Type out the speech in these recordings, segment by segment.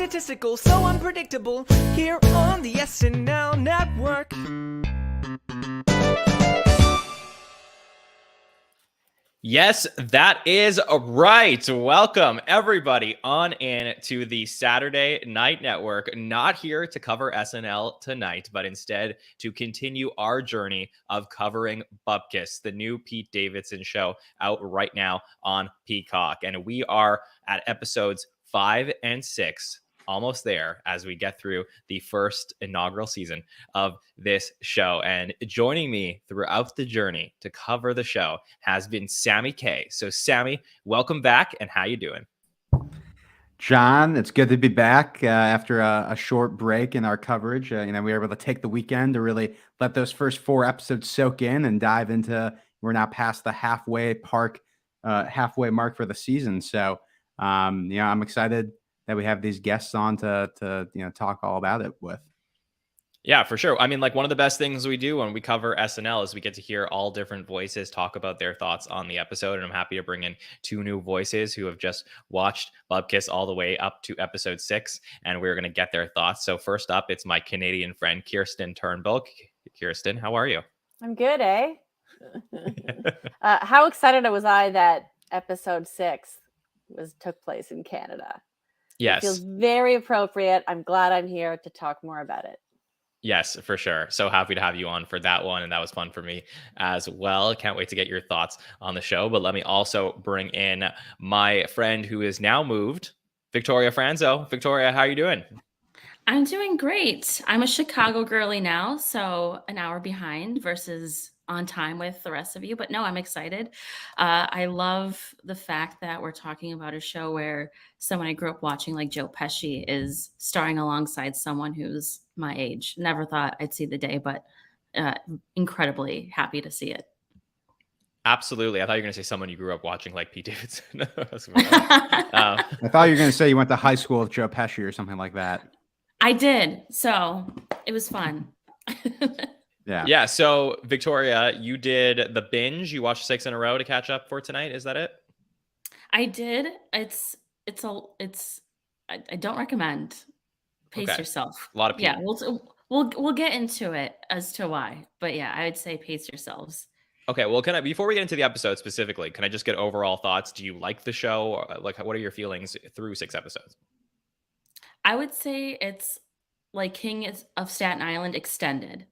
statistical, so unpredictable. Here on the SNL Network. Yes, that is right. Welcome, everybody, on in to the Saturday Night Network. Not here to cover SNL tonight, but instead to continue our journey of covering Bupkis, the new Pete Davidson show out right now on Peacock. And we are at episodes 5 and 6. Almost there as we get through the first inaugural season of this show. And joining me throughout the journey to cover the show has been Sammy Kay. So Sammy, welcome back, and how you doing? John, it's good to be back after a short break in our coverage. We were able to take the weekend to really let those first 4 episodes soak in and dive into. We're now past the halfway mark for the season. So, I'm excited that we have these guests on to talk all about it with. Yeah, for sure. I mean, like, one of the best things we do when we cover SNL is we get to hear all different voices talk about their thoughts on the episode. And I'm happy to bring in 2 new voices who have just watched Bupkis all the way up to episode 6. And we're going to get their thoughts. So first up, it's my Canadian friend, Kirstin Turnbull. Kirstin, how are you? I'm good, eh? How excited was I that episode 6 took place in Canada? Yes. It feels very appropriate. I'm glad I'm here to talk more about it. Yes, for sure. So happy to have you on for that one. And that was fun for me as well. Can't wait to get your thoughts on the show. But let me also bring in my friend who is now moved, Victoria Franso. Victoria, how are you doing? I'm doing great. I'm a Chicago girly now, so an hour behind versus on time with the rest of you. But no, I'm excited. I love the fact that we're talking about a show where someone I grew up watching, like Joe Pesci, is starring alongside someone who's my age. Never thought I'd see the day, but incredibly happy to see it. Absolutely. I thought you were going to say someone you grew up watching, like Pete Davidson. I thought you were going to say you went to high school with Joe Pesci or something like that. I did. So it was fun. Yeah. So Victoria, you did the binge. You watched 6 in a row to catch up for tonight. Is that it? I did. I don't recommend. Pace yourself. A lot of people. Yeah, we'll get into it as to why. But yeah, I would say pace yourselves. Okay, well, before we get into the episode specifically, can I just get overall thoughts? Do you like the show? Or, like, what are your feelings through 6 episodes? I would say it's like King of Staten Island extended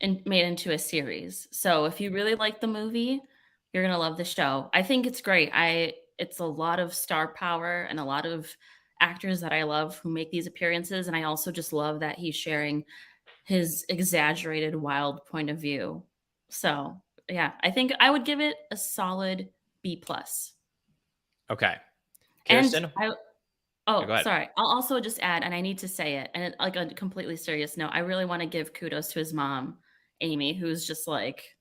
and made into a series. So if you really like the movie, you're going to love the show. I think it's great. It's a lot of star power and a lot of actors that I love who make these appearances. And I also just love that he's sharing his exaggerated, wild point of view. So yeah, I think I would give it a solid B+. Okay. Kirstin? Sorry. I'll also just add, and I need to say it, and like a completely serious note, I really want to give kudos to his mom, Amy, who's just like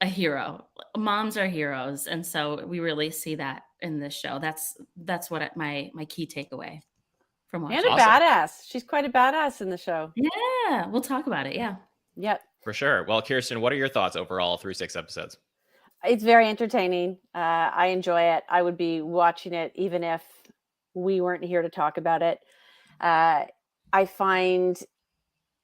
a hero. Moms are heroes, and so we really see that in this show. That's what my key takeaway from watching. And a badass. She's quite a badass in the show. Yeah, we'll talk about it. Yeah. Yep. For sure. Well, Kirstin, what are your thoughts overall through 6 episodes? It's very entertaining. I enjoy it. I would be watching it even if we weren't here to talk about it. I find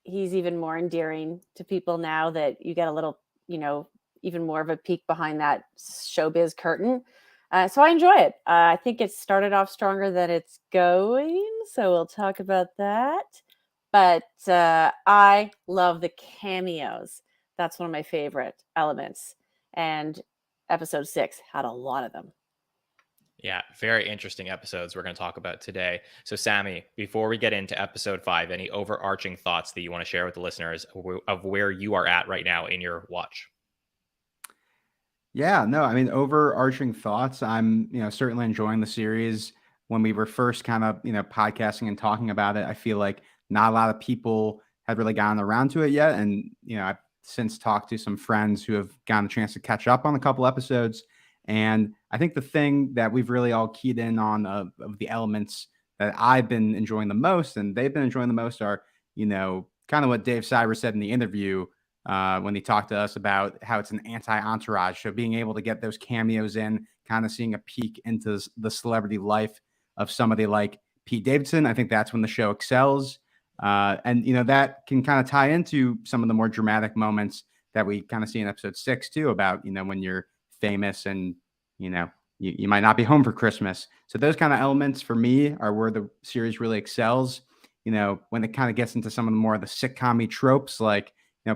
he's even more endearing to people now that you get a little, even more of a peek behind that showbiz curtain. So I enjoy it. I think it started off stronger than it's going. So we'll talk about that. But I love the cameos. That's one of my favorite elements. And episode 6 had a lot of them. Yeah, very interesting episodes we're going to talk about today. So Sammy, before we get into episode 5, any overarching thoughts that you want to share with the listeners of where you are at right now in your watch? Yeah, no, I mean, overarching thoughts. I'm, certainly enjoying the series. When we were first kind of, podcasting and talking about it, I feel like not a lot of people had really gotten around to it yet. And, I've since talked to some friends who have gotten a chance to catch up on a couple episodes. And I think the thing that we've really all keyed in on of the elements that I've been enjoying the most and they've been enjoying the most are, kind of what Dave Sirus said in the interview when he talked to us about how it's an anti-Entourage. So being able to get those cameos in, kind of seeing a peek into the celebrity life of somebody like Pete Davidson, I think that's when the show excels. And, that can kind of tie into some of the more dramatic moments that we kind of see in episode 6 too, about, when you're famous and, you might not be home for Christmas. So those kind of elements for me are where the series really excels. When it kind of gets into some of the more of the sitcom-y tropes, like,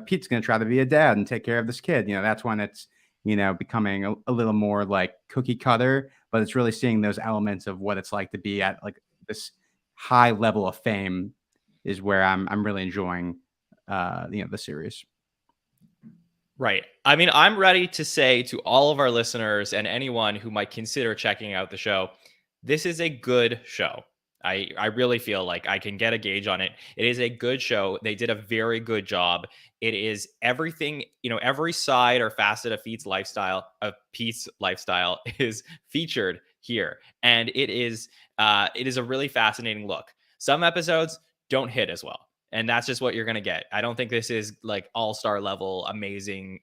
Pete's going to try to be a dad and take care of this kid. That's when it's, becoming a little more like cookie cutter, but it's really seeing those elements of what it's like to be at like this high level of fame is where I'm really enjoying, the series. Right. I mean, I'm ready to say to all of our listeners and anyone who might consider checking out the show, this is a good show. I really feel like I can get a gauge on it. It is a good show. They did a very good job. It is everything, every side or facet of Pete's lifestyle is featured here. And it is a really fascinating look. Some episodes don't hit as well. And that's just what you're going to get. I don't think this is like all-star level, amazing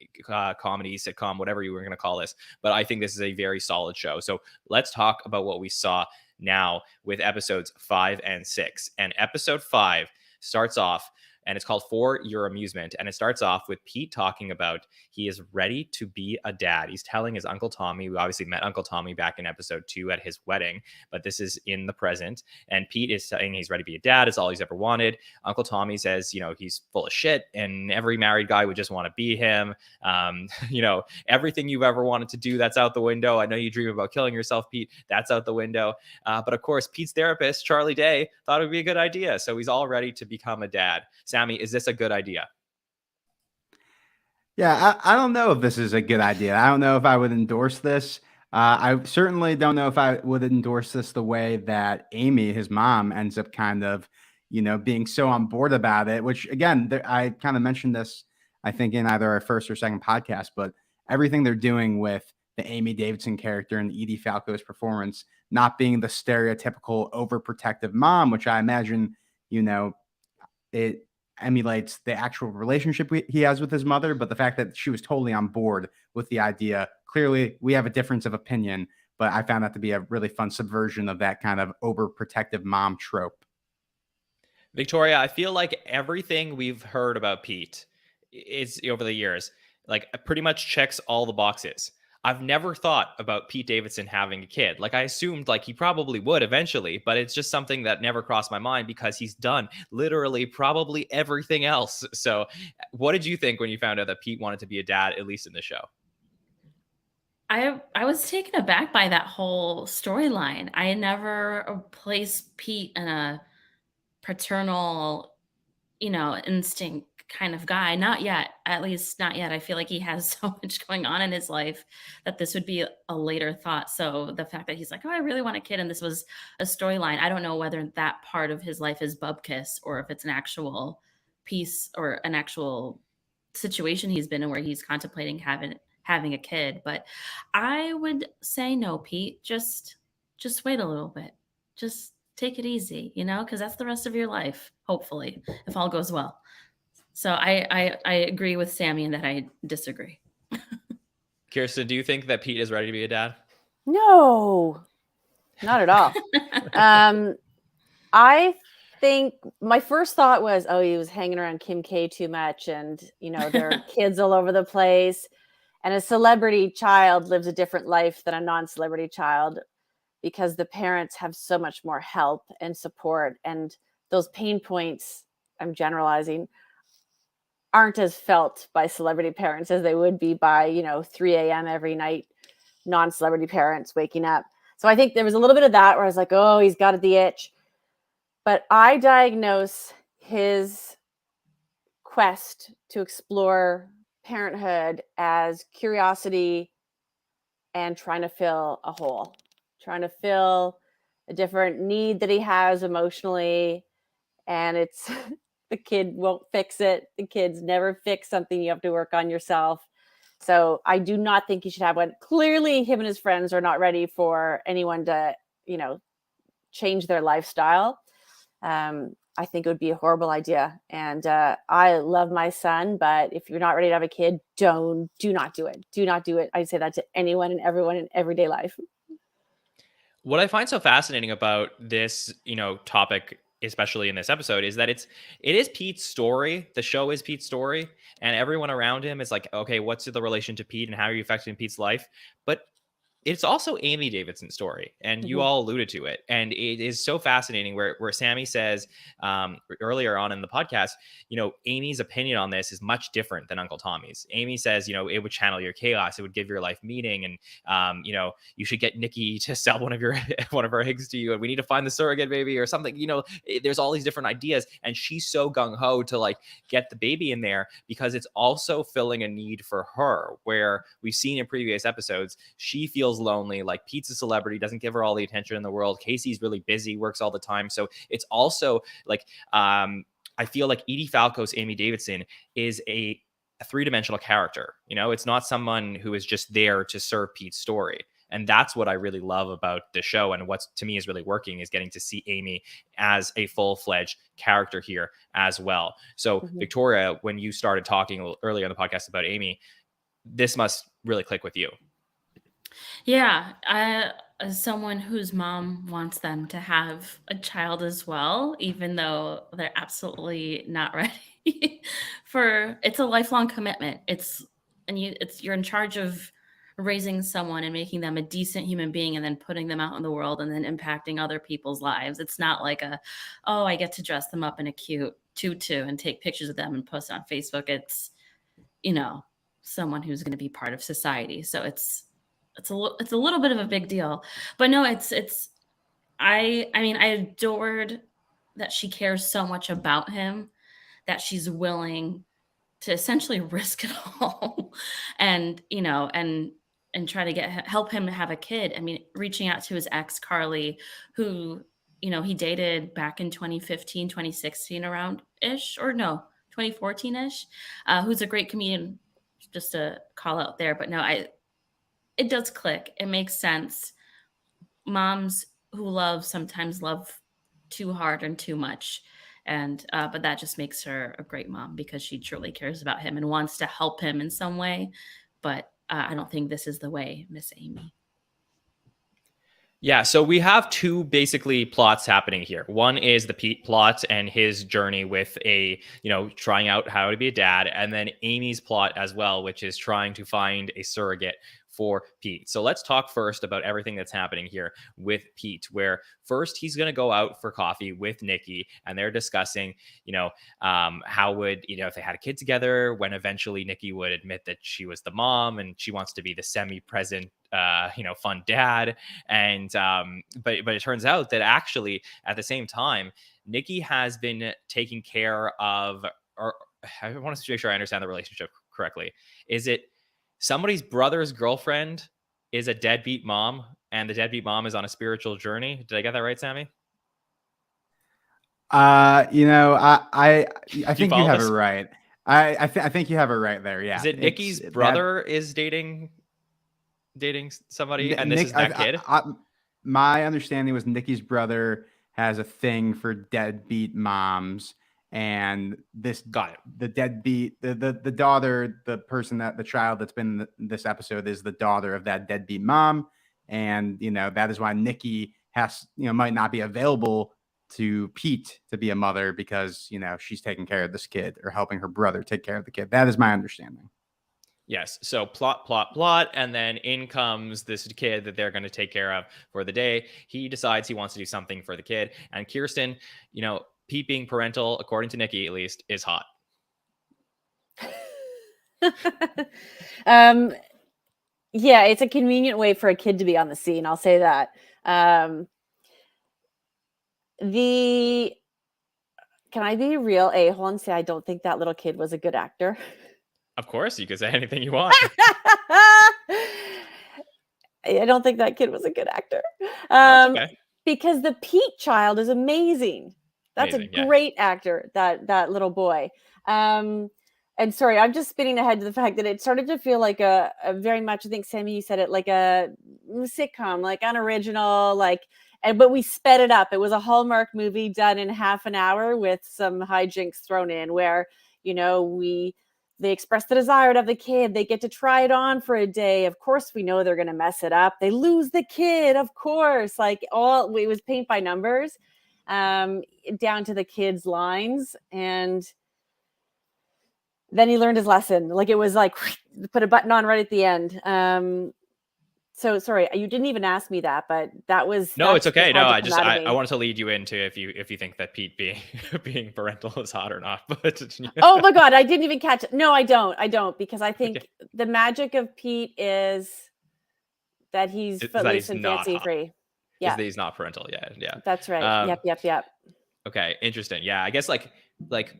comedy, sitcom, whatever you were going to call this. But I think this is a very solid show. So let's talk about what we saw now with episodes 5 and 6. And episode 5 starts off, and it's called For Your Amusement. And it starts off with Pete talking about he is ready to be a dad. He's telling his Uncle Tommy. We obviously met Uncle Tommy back in episode 2 at his wedding, but this is in the present. And Pete is saying he's ready to be a dad. It's all he's ever wanted. Uncle Tommy says, he's full of shit and every married guy would just want to be him. Everything you've ever wanted to do, that's out the window. I know you dream about killing yourself, Pete. That's out the window. But of course, Pete's therapist, Charlie Day, thought it would be a good idea. So he's all ready to become a dad. Sammy, is this a good idea? Yeah, I don't know if this is a good idea. I don't know if I would endorse this. I certainly don't know if I would endorse this the way that Amy, his mom, ends up kind of, being so on board about it, which again, I kind of mentioned this, I think in either our first or second podcast, but everything they're doing with the Amy Davidson character and Edie Falco's performance, not being the stereotypical overprotective mom, which I imagine, it emulates the actual relationship he has with his mother, but the fact that she was totally on board with the idea. Clearly, we have a difference of opinion, but I found that to be a really fun subversion of that kind of overprotective mom trope. Victoria, I feel like everything we've heard about Pete is over the years, like pretty much checks all the boxes. I've never thought about Pete Davidson having a kid. Like I assumed like he probably would eventually, but it's just something that never crossed my mind because he's done literally probably everything else. So what did you think when you found out that Pete wanted to be a dad, at least in the show? I was taken aback by that whole storyline. I never placed Pete in a paternal, instinct kind of guy. Not yet, at least not yet. I feel like he has so much going on in his life that this would be a later thought. So the fact that he's like, oh, I really want a kid, and this was a storyline. I don't know whether that part of his life is Bupkis or if it's an actual piece or an actual situation he's been in where he's contemplating having a kid. But I would say no, Pete. Just wait a little bit. Just take it easy, because that's the rest of your life, hopefully, if all goes well. So I agree with Sammy in that I disagree. Kirstin, do you think that Pete is ready to be a dad? No, not at all. I think my first thought was, oh, he was hanging around Kim K too much, and there are kids all over the place. And a celebrity child lives a different life than a non-celebrity child because the parents have so much more help and support, and those pain points, I'm generalizing, aren't as felt by celebrity parents as they would be by 3 a.m. every night non-celebrity parents waking up. So I think there was a little bit of that where I was like, oh, he's got the itch. But I diagnose his quest to explore parenthood as curiosity and trying to fill a hole, trying to fill a different need that he has emotionally. And it's the kid won't fix it. The kids never fix something you have to work on yourself. So I do not think you should have one. Clearly, him and his friends are not ready for anyone to, change their lifestyle. I think it would be a horrible idea. And I love my son, but if you're not ready to have a kid, do not do it. Do not do it. I say that to anyone and everyone in everyday life. What I find so fascinating about this, topic, especially in this episode, is that it is Pete's story. The show is Pete's story, and everyone around him is like, okay, what's the relation to Pete, and how are you affecting Pete's life? But it's also Amy Davidson's story, and you Mhm. all alluded to it. And it is so fascinating where Sammy says earlier on in the podcast, Amy's opinion on this is much different than Uncle Tommy's. Amy says, it would channel your chaos, it would give your life meaning, and you should get Nikki to sell one of her eggs to you, and we need to find the surrogate baby or something. There's all these different ideas, and she's so gung ho to like get the baby in there because it's also filling a need for her. Where we've seen in previous episodes, she feels lonely, like Pete's a celebrity, doesn't give her all the attention in the world. Casey's really busy, works all the time. So it's also like I feel like Edie Falco's Amy Davidson is a three-dimensional character. It's not someone who is just there to serve Pete's story. And that's what I really love about the show. And what's to me is really working is getting to see Amy as a full-fledged character here as well. So Victoria, when you started talking a little earlier on the podcast about Amy, this must really click with you. Yeah, as someone whose mom wants them to have a child as well, even though they're absolutely not ready it's a lifelong commitment. You're in charge of raising someone and making them a decent human being and then putting them out in the world and then impacting other people's lives. It's not like I get to dress them up in a cute tutu and take pictures of them and post it on Facebook. It's, someone who's going to be part of society. So it's a little bit of a big deal, but no, I adored that she cares so much about him that she's willing to essentially risk it all and try to help him have a kid. I mean, reaching out to his ex Carly, who, he dated back in 2015, 2016 around ish, or no, 2014 ish, who's a great comedian, just to call out there. But no, it does click. It makes sense. Moms who sometimes love too hard and too much. And, but that just makes her a great mom because she truly cares about him and wants to help him in some way. But I don't think this is the way, Miss Amy. Yeah, so we have two basically plots happening here. One is the Pete plot and his journey with trying out how to be a dad, and then Amy's plot as well, which is trying to find a surrogate for Pete. So let's talk first about everything that's happening here with Pete, where first he's going to go out for coffee with Nikki, and they're discussing, how would, if they had a kid together, when eventually Nikki would admit that she was the mom and she wants to be the semi-present fun dad. And but it turns out that actually at the same time, Nikki has been taking care of, or I want to make sure I understand the relationship correctly. Is it somebody's brother's girlfriend is a deadbeat mom, and the deadbeat mom is on a spiritual journey? Did I get that right, Sammy? I think you have this? it right. I think you have it right there. Yeah. Is it Nikki's brother is dating somebody, and this is that kid? My understanding was Nikki's brother has a thing for deadbeat moms, and this Got it. The deadbeat, the daughter, the child that's been in this episode is the daughter of that deadbeat mom, and that is why Nikki might not be available to Pete to be a mother because she's taking care of this kid or helping her brother take care of the kid. That is my understanding. Yes. So plot, and then in comes this kid that they're going to take care of for the day. He decides he wants to do something for the kid. And Kirstin, Pete being parental, according to Nikki at least, is hot. Yeah, it's a convenient way for a kid to be on the scene. I'll say that. Can I be real a-hole and say I don't think that little kid was a good actor? Of course, you can say anything you want. I don't think that kid was a good actor. Okay. Because the Pete child is amazing. That's a great actor, that little boy. And sorry, I'm just spinning ahead to the fact that it started to feel like a very much, I think, Sammy, you said it, like a sitcom, like unoriginal, but we sped it up. It was a Hallmark movie done in half an hour with some hijinks thrown in where, we they express the desire to have the kid. They get to try it on for a day. Of course, we know they're going to mess it up. They lose the kid, of course. Like it was paint by numbers, down to the kid's lines. And then he learned his lesson. Like it was like put a button on right at the end. So sorry, you didn't even ask me that, but that was no, it's okay. No, I wanted to lead you into if you think that Pete being parental is hot or not. But oh my God, I didn't even catch it. No, I don't because I think the magic of Pete is that he's footloose and fancy free. Yeah, is that he's not parental. Yeah. That's right. Yep. Okay, interesting. Yeah, I guess like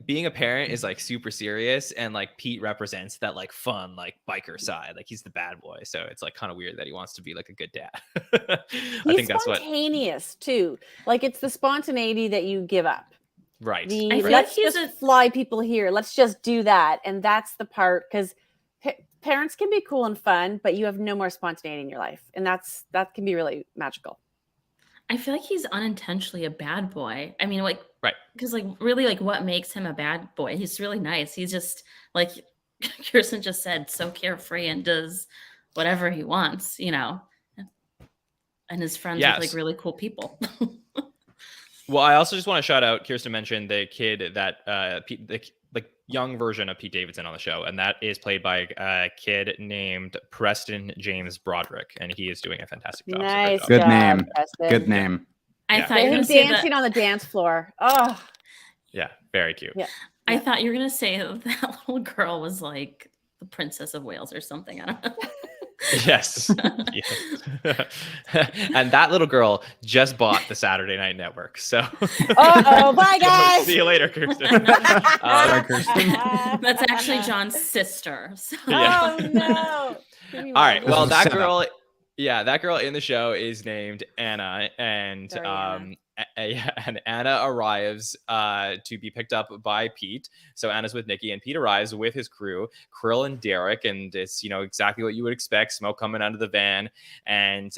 being a parent is like super serious, and like Pete represents that like fun like biker side. Like he's the bad boy, so it's like kind of weird that he wants to be like a good dad. I think that's spontaneous too. Like it's the spontaneity that you give up. Right. Let's just fly people here. Let's just do that, and that's the part because parents can be cool and fun, but you have no more spontaneity in your life, and that can be really magical. I feel like he's unintentionally a bad boy. I mean, like, right. Because like really like what makes him a bad boy? He's really nice. He's just like Kirstin just said, so carefree and does whatever he wants, you know. And his friends with like really cool people. Well, I also just want to shout out, Kirstin mentioned the kid that the young version of Pete Davidson on the show, and that is played by a kid named Preston James Broderick, and he is doing a fantastic job. Nice, so good name. Preston. Good name. I thought you were dancing on the dance floor. Oh, yeah, very cute. Yeah. I thought you were gonna say that little girl was like the Princess of Wales or something. I don't know. Yes. And that little girl just bought the Saturday Night Network. So bye guys. See you later, Kirstin. Bye, Kirstin. That's actually Jon's sister. So. Yeah. Oh no. All right. Well, that girl in the show is named Anna, and and Anna arrives to be picked up by Pete. So Anna's with Nikki, and Pete arrives with his crew, Krill and Derek, and it's exactly what you would expect: smoke coming out of the van, and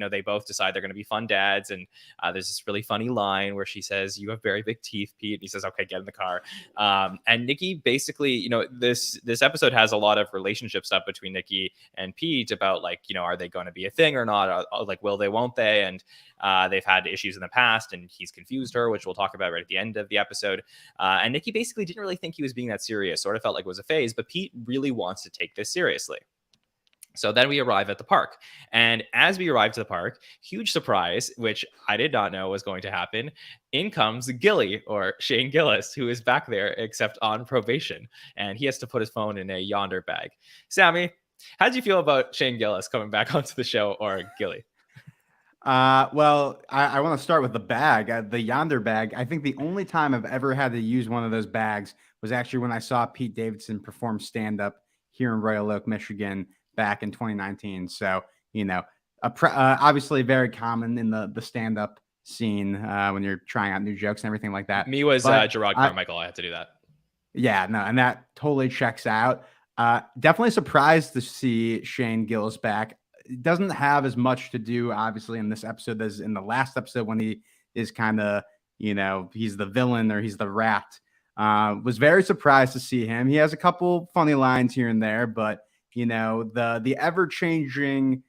they both decide they're going to be fun dads. And there's this really funny line where she says, "You have very big teeth, Pete." And he says, "Okay, get in the car." And Nikki basically, this episode has a lot of relationship stuff between Nikki and Pete about like, are they going to be a thing or not? Like, will they, won't they? And they've had issues in the past, and he's confused her, which we'll talk about right at the end of the episode. And Nikki basically didn't really think he was being that serious, sort of felt like it was a phase, but Pete really wants to take this seriously. So then we arrive at the park. And as we arrive to the park, huge surprise, which I did not know was going to happen. In comes Gilly, or Shane Gillis, who is back there, except on probation. And he has to put his phone in a yonder bag. Sammy, how did you feel about Shane Gillis coming back onto the show, or Gilly? Well, I want to start with the bag, the yonder bag. I think the only time I've ever had to use one of those bags was actually when I saw Pete Davidson perform stand-up here in Royal Oak, Michigan back in 2019. So, obviously very common in the stand-up scene when you're trying out new jokes and everything like that. Me was Gerard Carmichael. I had to do that. Yeah, no, and that totally checks out. Definitely surprised to see Shane Gillis back. It doesn't have as much to do, obviously, in this episode as in the last episode when he is kind of, he's the villain or he's the rat. Was very surprised to see him. He has a couple funny lines here and there, but, the ever-changing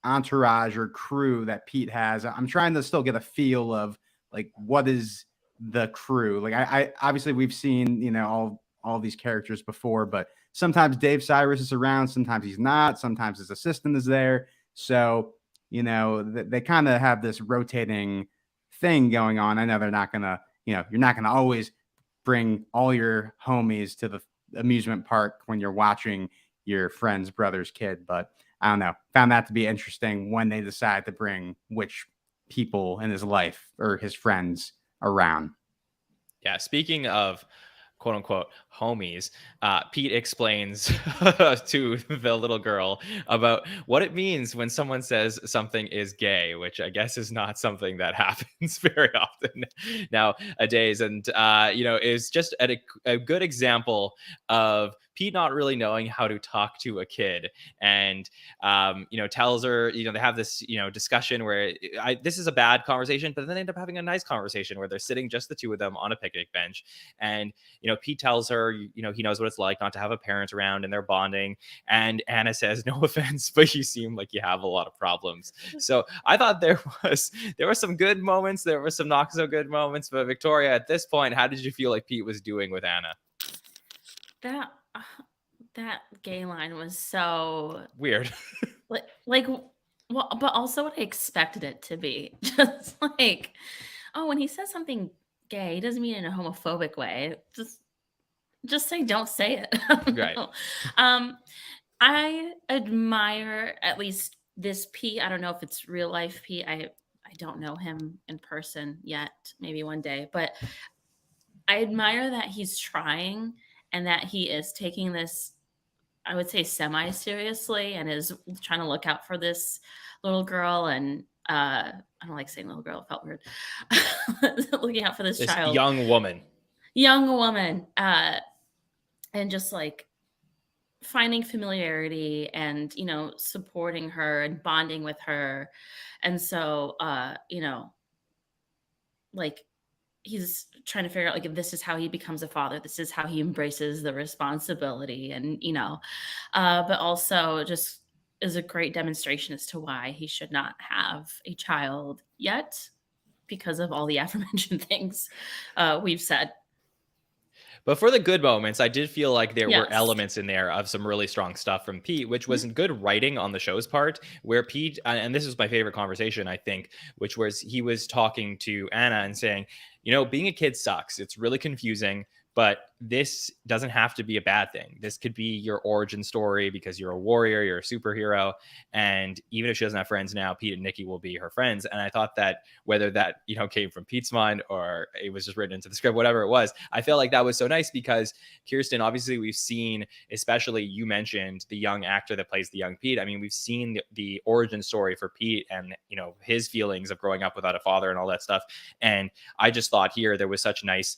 entourage or crew that Pete has, I'm trying to still get a feel of, like, what is the crew? Like, I obviously we've seen, all these characters before, but sometimes Dave Sirus is around, sometimes he's not, sometimes his assistant is there. So, they kind of have this rotating thing going on. I know they're not going to, you're not going to always bring all your homies to the amusement park when you're watching your friend's brother's kid, but I don't know. Found that to be interesting when they decide to bring which people in his life or his friends around. Yeah. Speaking of quote unquote homies, Pete explains to the little girl about what it means when someone says something is gay, which I guess is not something that happens very often nowadays. And, is just a good example of Pete not really knowing how to talk to a kid, and tells her, they have this discussion where this is a bad conversation, but then they end up having a nice conversation where they're sitting just the two of them on a picnic bench, and Pete tells her he knows what it's like not to have a parent around, and they're bonding, and Anna says, no offense, but you seem like you have a lot of problems. So I thought there were some good moments, there were some not so good moments, but Victoria, at this point, how did you feel like Pete was doing with Anna? That gay line was so weird. Well, but also what I expected it to be. Just like, oh, when he says something gay, he doesn't mean it in a homophobic way. Just say, don't say it. Right. I admire at least this Pete. I don't know if it's real life Pete. I don't know him in person yet. Maybe one day, but I admire that he's trying and that he is taking this, I would say, semi-seriously, and is trying to look out for this little girl. And I don't like saying little girl, it felt weird. Looking out for this child. Young woman. And just like finding familiarity and, supporting her and bonding with her. And so, like, he's trying to figure out, like, if this is how he becomes a father, this is how he embraces the responsibility, and but also just is a great demonstration as to why he should not have a child yet, because of all the aforementioned things we've said. But for the good moments, I did feel like there were Yes. elements in there of some really strong stuff from Pete, which was good writing on the show's part, where Pete, and this was my favorite conversation, I think, which was he was talking to Anna and saying, being a kid sucks. It's really confusing, but this doesn't have to be a bad thing. This could be your origin story because you're a warrior, you're a superhero. And even if she doesn't have friends now, Pete and Nikki will be her friends. And I thought that whether that, came from Pete's mind or it was just written into the script, whatever it was, I felt like that was so nice because Kirstin, obviously we've seen, especially you mentioned the young actor that plays the young Pete. I mean, we've seen the origin story for Pete and, his feelings of growing up without a father and all that stuff. And I just thought here there was such nice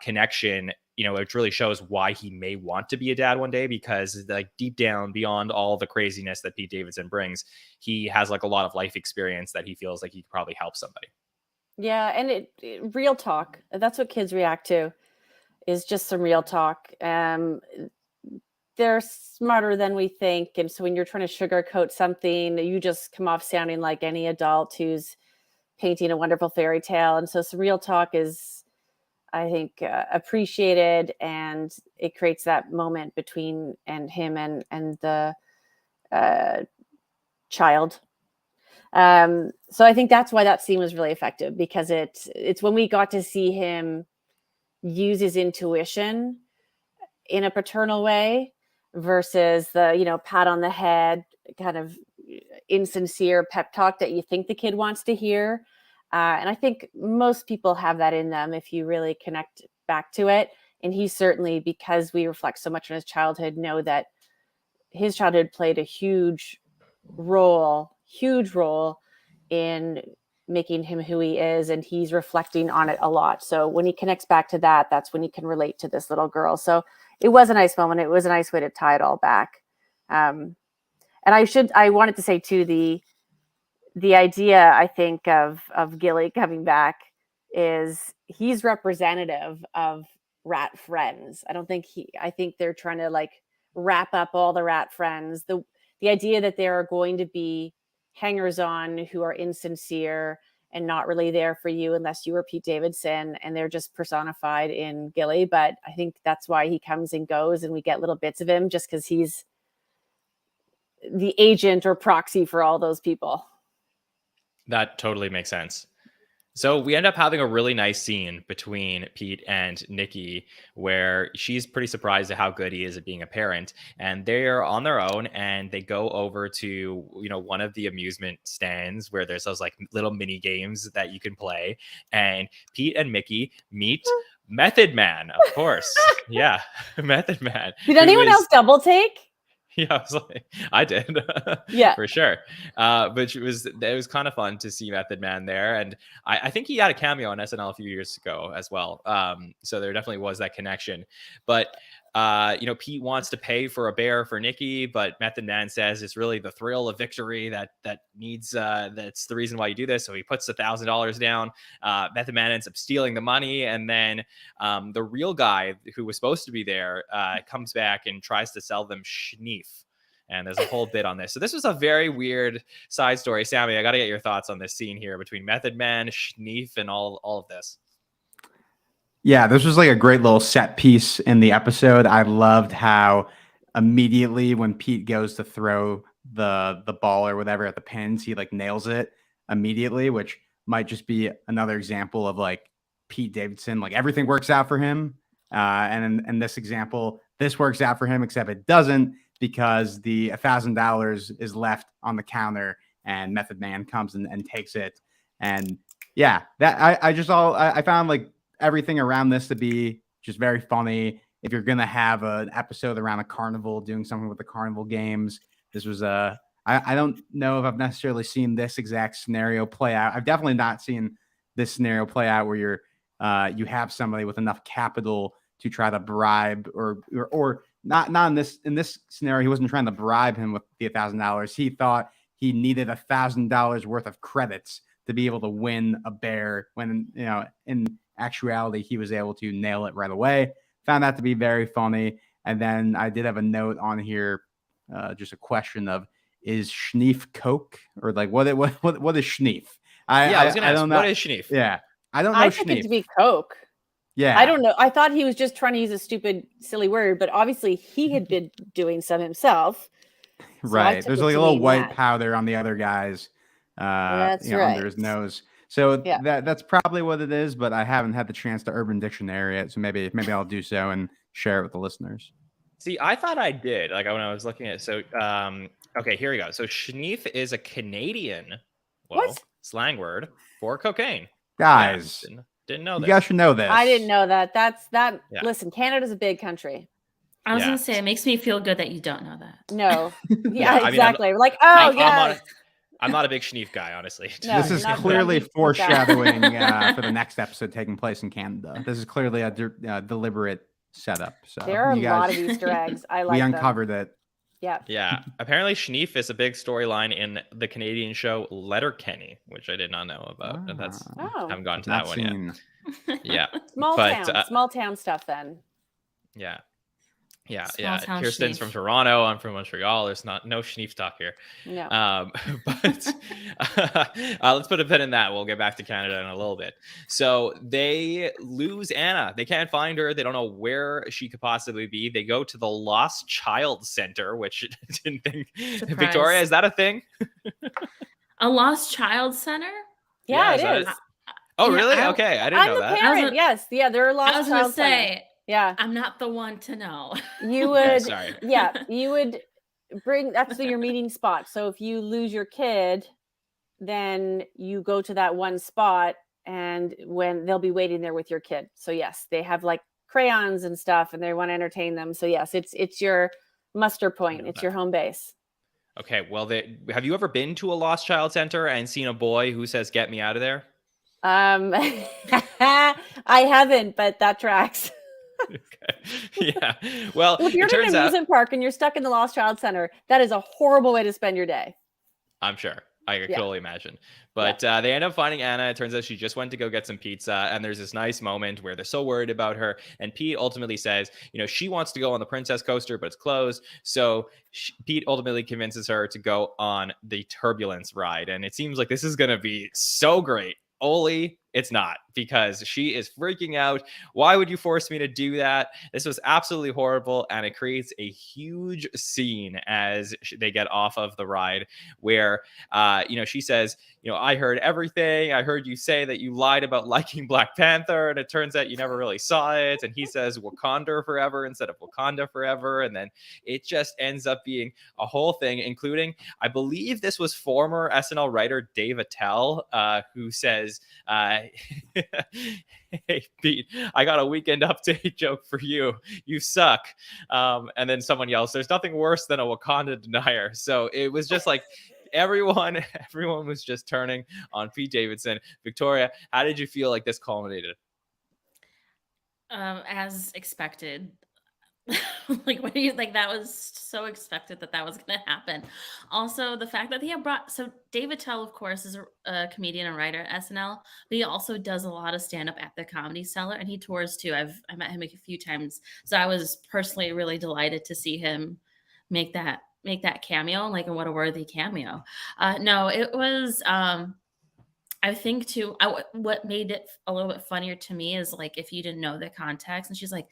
connection. It really shows why he may want to be a dad one day, because like deep down, beyond all the craziness that Pete Davidson brings, he has like a lot of life experience that he feels like he could probably help somebody. Yeah, and it real talk. That's what kids react to, is just some real talk. They're smarter than we think, and so when you're trying to sugarcoat something, you just come off sounding like any adult who's painting a wonderful fairy tale. And so some real talk is, I think, appreciated, and it creates that moment between him and the child. So I think that's why that scene was really effective, because it's when we got to see him use his intuition in a paternal way versus the pat on the head kind of insincere pep talk that you think the kid wants to hear. And I think most people have that in them if you really connect back to it. And he certainly, because we reflect so much on his childhood, know that his childhood played a huge role in making him who he is. And he's reflecting on it a lot. So when he connects back to that, that's when he can relate to this little girl. So it was a nice moment. It was a nice way to tie it all back. And I wanted to say too, the idea, I think, of Gilly coming back is he's representative of rat friends. I think they're trying to like wrap up all the rat friends. The idea that there are going to be hangers on who are insincere and not really there for you unless you were Pete Davidson, and they're just personified in Gilly. But I think that's why he comes and goes and we get little bits of him, just because he's the agent or proxy for all those people. That totally makes sense. So we end up having a really nice scene between Pete and Nikki where she's pretty surprised at how good he is at being a parent, and they're on their own and they go over to, one of the amusement stands where there's those like little mini games that you can play, and Pete and Mickey meet Method Man, of course. Yeah, Method Man. Did anyone else double take? Yeah, I did. Yeah, for sure. But it was kind of fun to see Method Man there, and I think he had a cameo on SNL a few years ago as well. So there definitely was that connection. But Pete wants to pay for a bear for Nikki, but Method Man says it's really the thrill of victory that needs that's the reason why you do this. So he puts $1,000 down. Method Man ends up stealing the money, and then the real guy who was supposed to be there comes back and tries to sell them schneef. And there's a whole bit on this. So this was a very weird side story. Sammy, I got to get your thoughts on this scene here between Method Man, schneef, and all of this. Yeah, this was like a great little set piece in the episode. I loved how immediately when Pete goes to throw the ball or whatever at the pins, he like nails it immediately, which might just be another example of like Pete Davidson, like everything works out for him. And in this example, this works out for him, except it doesn't, because the $1,000 is left on the counter and Method Man comes and takes it. And yeah, that I found like everything around this to be just very funny. If you're going to have an episode around a carnival, doing something with the carnival games, this was I don't know if I've necessarily seen this exact scenario play out. I've definitely not seen this scenario play out where you have somebody with enough capital to try to bribe or not in this scenario. He wasn't trying to bribe him with the $1,000. He thought he needed $1,000 worth of credits to be able to win a bear, when in actuality he was able to nail it right away. Found that to be very funny. And then I did have a note on here, just a question of, is schneef Coke, or like what is schneef? I was gonna ask, don't know. What is schneef? Yeah, I don't know. I took it to be Coke. Yeah, I don't know. I thought he was just trying to use a stupid, silly word, but obviously he had been doing some himself. So right. There's like a little white powder on the other guy's That's right. under his nose. So Yeah. that's probably what it is, but I haven't had the chance to Urban Dictionary it. So maybe I'll do so and share it with the listeners. See, I thought I did, like when I was looking at it. So okay, here we go. So schneef is a Canadian slang word for cocaine. Guys, yeah, didn't know that. You guys should know this. I didn't know that. Yeah. Listen, Canada's a big country. I was gonna say, it makes me feel good that you don't know that. No. Yeah, exactly. We're like, yeah. I'm not a big schneef guy, honestly. No, this is clearly foreshadowing for the next episode taking place in Canada. This is clearly a deliberate setup. So there are a lot of Easter eggs. I like we uncovered it. Yeah. Yeah. Apparently, schneef is a big storyline in the Canadian show Letterkenny, which I did not know about. And I haven't gotten to that one yet. Yeah. Small town stuff then. Yeah. Yeah. Small town Kirstin's schneef. from Toronto. I'm from Montreal. There's no schneef talk here. No. But let's put a pin in that. We'll get back to Canada in a little bit. So they lose Anna. They can't find her. They don't know where she could possibly be. They go to the Lost Child Center, which I didn't think. Surprise. Victoria, is that a thing? A Lost Child Center? Yeah, it is. Oh, really? Okay. I didn't know that. I'm the parent. Yes. Yeah, there are Lost I was Child going to say. Center. Yeah, I'm not the one to know. You would, sorry. Yeah, you would bring, that's your meeting spot. So if you lose your kid, then you go to that one spot, and when they'll be waiting there with your kid. So yes, they have like crayons and stuff, and they want to entertain them. So yes, it's your muster point. It's your home base. Okay. Well, have you ever been to a Lost Child Center and seen a boy who says, "Get me out of there"? I haven't, but that tracks. Okay. Yeah. Well, if you're in an amusement park and you're stuck in the Lost Child Center, that is a horrible way to spend your day. I'm sure. I can totally imagine. But they end up finding Anna. It turns out she just went to go get some pizza. And there's this nice moment where they're so worried about her. And Pete ultimately says, she wants to go on the Princess Coaster, but it's closed. So Pete ultimately convinces her to go on the Turbulence ride. And it seems like this is going to be so great. Only it's not, because she is freaking out. Why would you force me to do that? This was absolutely horrible. And it creates a huge scene as they get off of the ride where, she says, I heard everything. I heard you say that you lied about liking Black Panther. And it turns out you never really saw it. And he says Wakanda forever instead of Wakanda forever. And then it just ends up being a whole thing, including, I believe this was former SNL writer Dave Attell, who says, hey, Pete, I got a Weekend Update joke for you. You suck. And then someone yells, there's nothing worse than a Wakanda denier. So it was just like everyone was just turning on Pete Davidson. Victoria, how did you feel like this culminated? As expected. Like, what do you think? That was so expected that was going to happen. Also, the fact that he had brought, so David Tell, of course, is a comedian and writer at SNL, but he also does a lot of stand up at the Comedy Cellar, and he tours too. I met him a few times, so I was personally really delighted to see him make that cameo. Like, and what a worthy cameo. No, it was. I think too, what made it a little bit funnier to me is like if you didn't know the context, and she's like,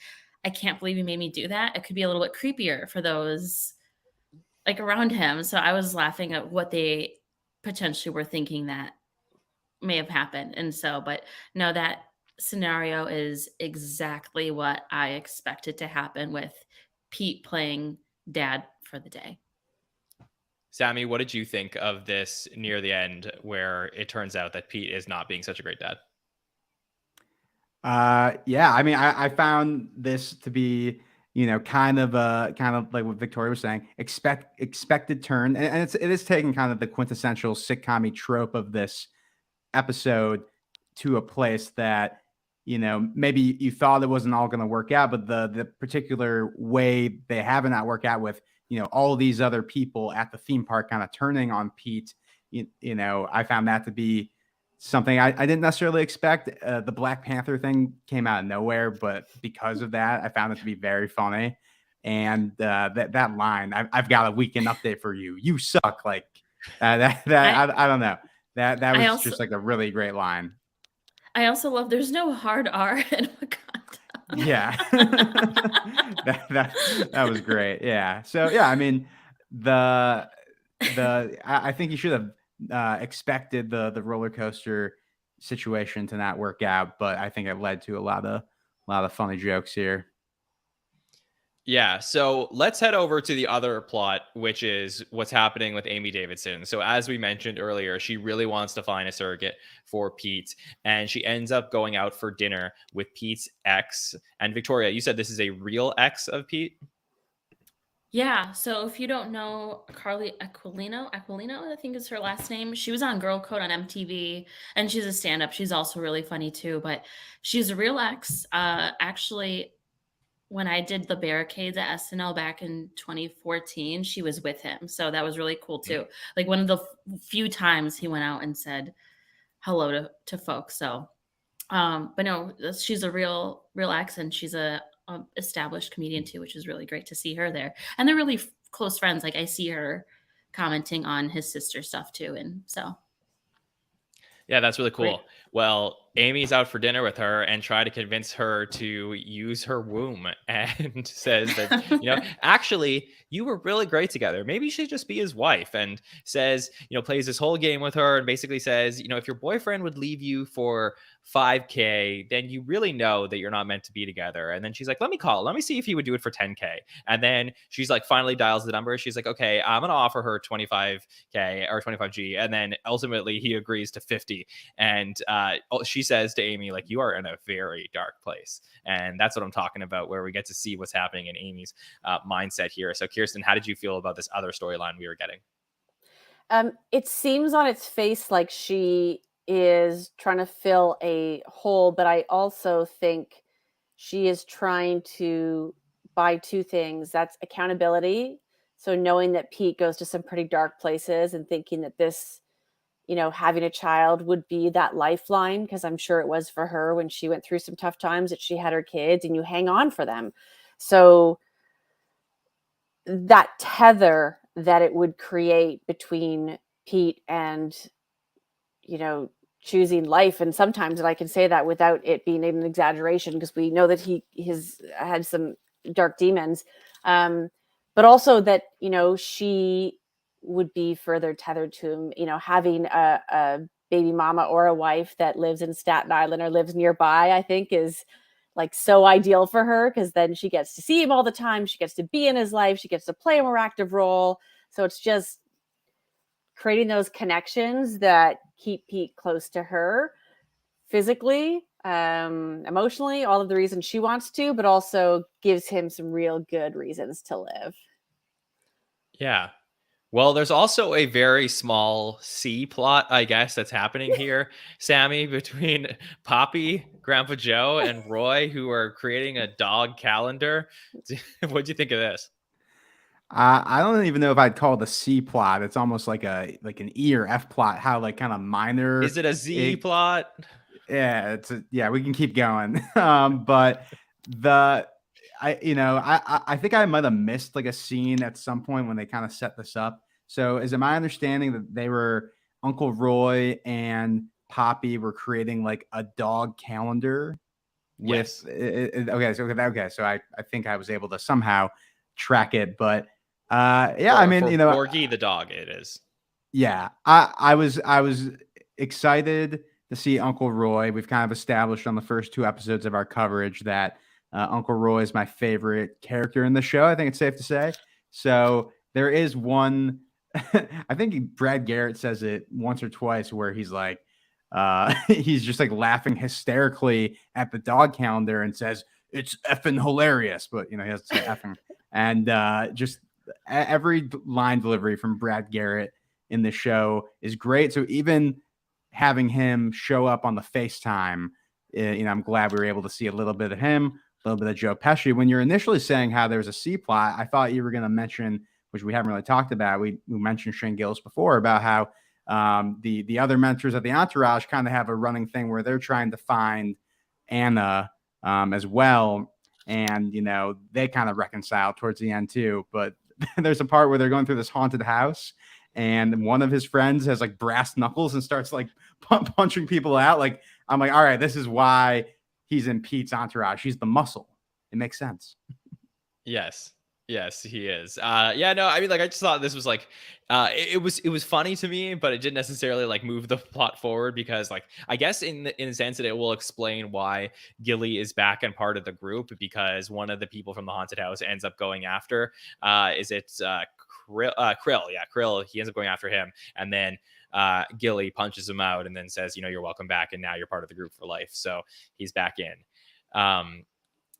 "I can't believe you made me do that." It could be a little bit creepier for those like around him. So I was laughing at what they potentially were thinking that may have happened. And so, but no, that scenario is exactly what I expected to happen with Pete playing dad for the day. Sammy, what did you think of this near the end where it turns out that Pete is not being such a great dad? Yeah, I mean, I found this to be, kind of like what Victoria was saying, expected turn. And it is taking kind of the quintessential sitcom-y trope of this episode to a place that, maybe you thought it wasn't all going to work out, but the particular way they have it not work out with, all these other people at the theme park kind of turning on Pete, I found that to be something I didn't necessarily expect. The Black Panther thing came out of nowhere, but because of that, I found it to be very funny. And that line, I've got a weekend update for you. You suck. Like I don't know. That was also, just like a really great line. I also love there's no hard R in Wakanda. Yeah. that was great. Yeah. So yeah, I mean, I think you should have expected the roller coaster situation to not work out, but I think it led to a lot of funny jokes here. Yeah, so let's head over to the other plot, which is what's happening with Amy Davidson. So as we mentioned earlier, she really wants to find a surrogate for Pete, and she ends up going out for dinner with Pete's ex. And Victoria, you said this is a real ex of Pete? Yeah, so if you don't know Carly Aquilino, I think is her last name. She was on Girl Code on MTV, and she's a stand-up. She's also really funny too, but she's a real ex. Actually, when I did the barricades at SNL back in 2014, she was with him. So that was really cool too. Like one of the few times he went out and said hello to folks. So, but no, she's a real ex, and she's a established comedian too, which is really great to see her there. And they're really close friends. Like I see her commenting on his sister stuff too. And so. Yeah, that's really cool. Great. Well, Amy's out for dinner with her and try to convince her to use her womb, and says that, actually, you were really great together. Maybe you should just be his wife. And says, plays this whole game with her and basically says, if your boyfriend would leave you for $5K, then you really know that you're not meant to be together. And then she's like, let me see if he would do it for $10K. And then she's like, finally dials the number. She's like, okay, I'm going to offer her $25K or $25G. And then ultimately he agrees to 50. And she says to Amy, like, you are in a very dark place. And that's what I'm talking about, where we get to see what's happening in Amy's mindset here. So Kirstin, how did you feel about this other storyline we were getting? It seems on its face like she is trying to fill a hole, but I also think she is trying to buy two things. That's accountability. So knowing that Pete goes to some pretty dark places and thinking that this, having a child would be that lifeline, because I'm sure it was for her when she went through some tough times that she had her kids, and you hang on for them. So that tether that it would create between Pete and, choosing life. And sometimes, and I can say that without it being an exaggeration, because we know that he has had some dark demons, but also that, she would be further tethered to him, having a baby mama or a wife that lives in Staten Island or lives nearby, I think is like so ideal for her, because then she gets to see him all the time. She gets to be in his life. She gets to play a more active role. So it's just creating those connections that keep Pete close to her physically, emotionally, all of the reasons she wants to, but also gives him some real good reasons to live. Yeah. Well, there's also a very small C plot, I guess, that's happening here, Sammy, between Poppy, Grandpa Joe, and Roy, who are creating a dog calendar. What'd you think of this? I don't even know if I'd call it a C plot. It's almost like an E or F plot. How like kind of minor. Is it a Z plot? Yeah, yeah. We can keep going. But I think I might have missed like a scene at some point when they kind of set this up. So is it my understanding that they were Uncle Roy and Poppy were creating like a dog calendar with Yes. okay. So I think I was able to somehow track it, but yeah, For, I mean, for you know, Borgie the dog, it is. yeah, I was excited to see Uncle Roy. We've kind of established on the first 2 episodes of our coverage that Uncle Roy is my favorite character in the show. I think it's safe to say. So there is one. I think Brad Garrett says it once or twice where he's like, he's just like laughing hysterically at the dog calendar and says it's effing hilarious, but you know he has to say effing, and just every line delivery from Brad Garrett in the show is great. So even having him show up on the FaceTime, you know, I'm glad we were able to see a little bit of him, a little bit of Joe Pesci. When you're initially saying how there's a C plot, I thought you were going to mention, which we haven't really talked about. We mentioned Shane Gillis before about how the other mentors of the entourage kind of have a running thing where they're trying to find Anna as well. And, you know, they kind of reconcile towards the end too. But there's a part where they're going through this haunted house and one of his friends has like brass knuckles and starts like punching people out. Like, I'm like, all right, this is why he's in Pete's entourage. He's the muscle. It makes sense. Yes. Yes, he is. Yeah, no, I mean, like, I just thought this was like, it was funny to me, but it didn't necessarily like move the plot forward because, like, I guess in a sense that it will explain why Gilly is back and part of the group because one of the people from the haunted house ends up going after, Krill? Krill, yeah, Krill. He ends up going after him, and then Gilly punches him out and then says, you know, you're welcome back, and now you're part of the group for life. So he's back in.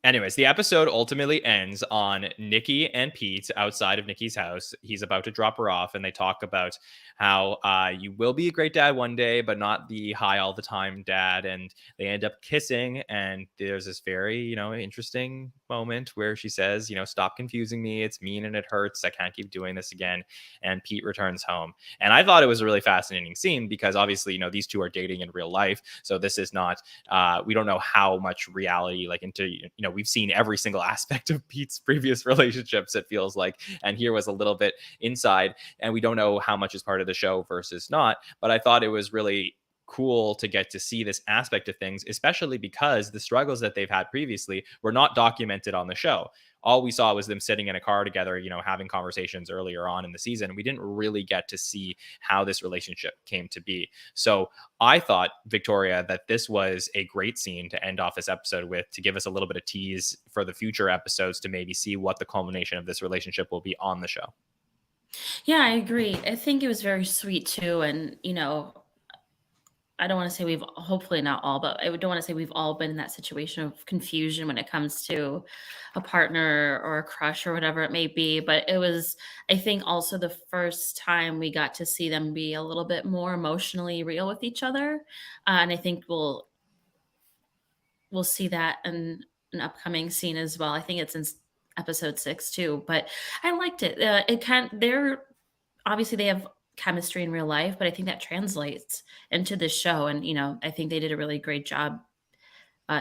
Anyways, the episode ultimately ends on Nikki and Pete outside of Nikki's house. He's about to drop her off, and they talk about how you will be a great dad one day, but not the high all the time dad. And they end up kissing, and there's this very, you know, interesting moment where she says, you know, stop confusing me. It's mean and it hurts. I can't keep doing this again. And Pete returns home. And I thought it was a really fascinating scene because obviously, you know, these two are dating in real life. So this is not, we don't know how much reality, like into, you know, we've seen every single aspect of Pete's previous relationships, it feels like, and here was a little bit inside, and we don't know how much is part of the show versus not. But I thought it was really cool to get to see this aspect of things, especially because the struggles that they've had previously were not documented on the show. All we saw was them sitting in a car together, you know, having conversations earlier on in the season. We didn't really get to see how this relationship came to be. So I thought, Victoria, that this was a great scene to end off this episode with, to give us a little bit of tease for the future episodes to maybe see what the culmination of this relationship will be on the show. Yeah, I agree. I think it was very sweet too. And, you know, I don't want to say we've, hopefully not all, but I don't want to say we've all been in that situation of confusion when it comes to a partner or a crush or whatever it may be. But it was, I think, also the first time we got to see them be a little bit more emotionally real with each other. And I think we'll see that in an upcoming scene as well. I think it's in episode 6 too, but I liked it. Obviously they have chemistry in real life, but I think that translates into this show. And, you know, I think they did a really great job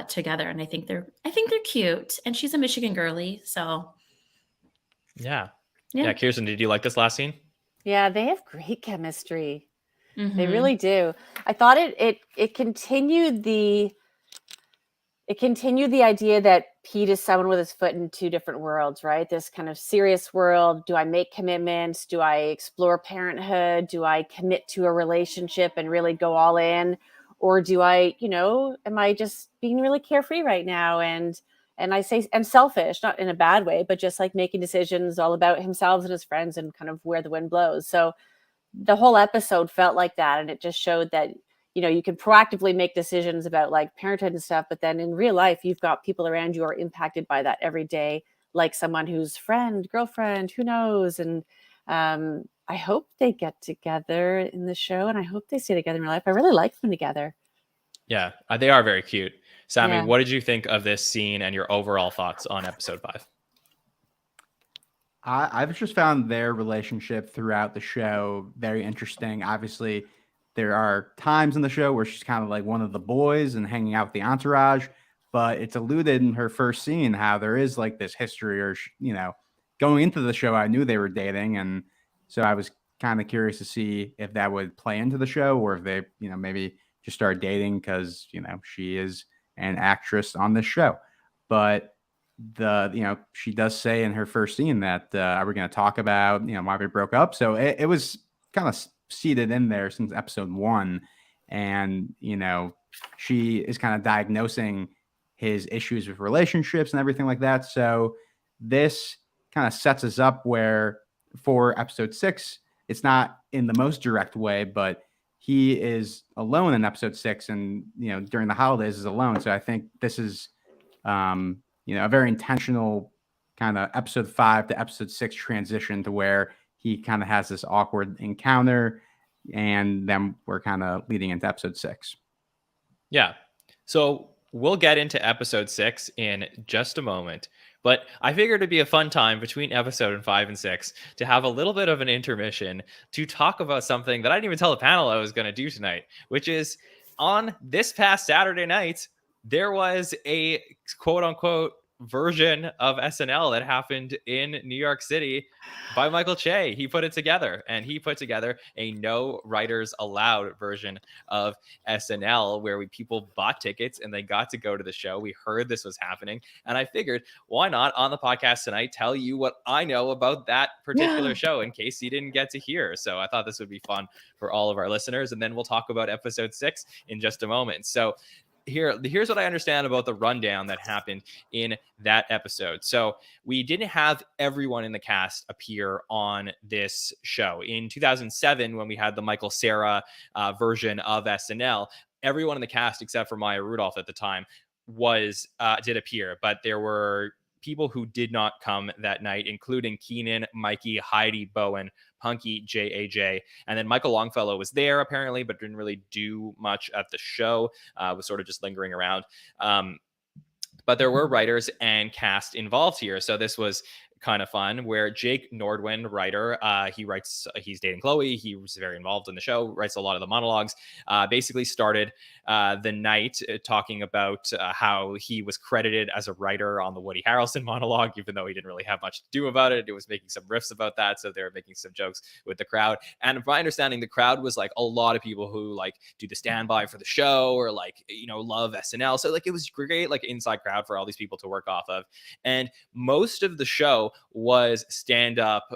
together. And I think they're cute, and she's a Michigan girly. So Yeah. Kirstin, did you like this last scene? Yeah, they have great chemistry. mhm. They really do. I thought it continued the idea that Pete is someone with his foot in two different worlds, right? This kind of serious world. Do I make commitments? Do I explore parenthood? Do I commit to a relationship and really go all in? Or do I, you know, am I just being really carefree right now? And selfish, not in a bad way, but just like making decisions all about himself and his friends and kind of where the wind blows. So the whole episode felt like that. And it just showed that, you know, you can proactively make decisions about like parenthood and stuff, but then in real life, you've got people around you who are impacted by that every day, like someone whose friend, girlfriend, who knows. And I I hope they get together in the show, and I hope they stay together in real life. I really like them together. Yeah, they are very cute. Sammy, Yeah. what did you think of this scene and your overall thoughts on episode 5? I've just found their relationship throughout the show very interesting. Obviously, there are times in the show where she's kind of like one of the boys and hanging out with the entourage, but it's alluded in her first scene how there is like this history, or going into the show, I knew they were dating, and so I was kind of curious to see if that would play into the show, or if they, maybe just start dating because she is an actress on this show. But she does say in her first scene that we're going to talk about why we broke up, so it was kind of seated in there since episode 1, and she is kind of diagnosing his issues with relationships and everything like that. So this kind of sets us up where for episode 6, it's not in the most direct way, but he is alone in episode 6, and during the holidays is alone. So I think this is a very intentional kind of episode 5 to episode 6 transition, to where he kind of has this awkward encounter, and then we're kind of leading into episode 6. Yeah. So we'll get into episode 6 in just a moment, but I figured it'd be a fun time between episode 5 and 6 to have a little bit of an intermission to talk about something that I didn't even tell the panel I was going to do tonight, which is on this past Saturday night, there was a quote unquote version of SNL that happened in New York City by Michael Che. He put it together, and he put together a no writers allowed version of SNL where people bought tickets and they got to go to the show. We heard this was happening, and I figured, why not on the podcast tonight tell you what I know about that particular show in case you didn't get to hear. So I thought this would be fun for all of our listeners, and then we'll talk about episode 6 in just a moment. So here's what I understand about the rundown that happened in that episode. So we didn't have everyone in the cast appear on this show. In 2007, when we had the Michael Cera version of SNL, everyone in the cast except for Maya Rudolph at the time did appear, but there were people who did not come that night, including Keenan, Mikey, Heidi, Bowen, Punky, JAJ, and then Michael Longfellow was there apparently, but didn't really do much at the show. Was sort of just lingering around. But there were writers and cast involved here, so this was kind of fun, where Jake Nordwin, writer, he's dating Chloe. He was very involved in the show, writes a lot of the monologues, basically started the night talking about how he was credited as a writer on the Woody Harrelson monologue, even though he didn't really have much to do about it. It was making some riffs about that, so they were making some jokes with the crowd. And from my understanding, the crowd was like a lot of people who like do the standby for the show, or like, love SNL. So like it was great, like inside crowd for all these people to work off of. And most of the show was stand-up,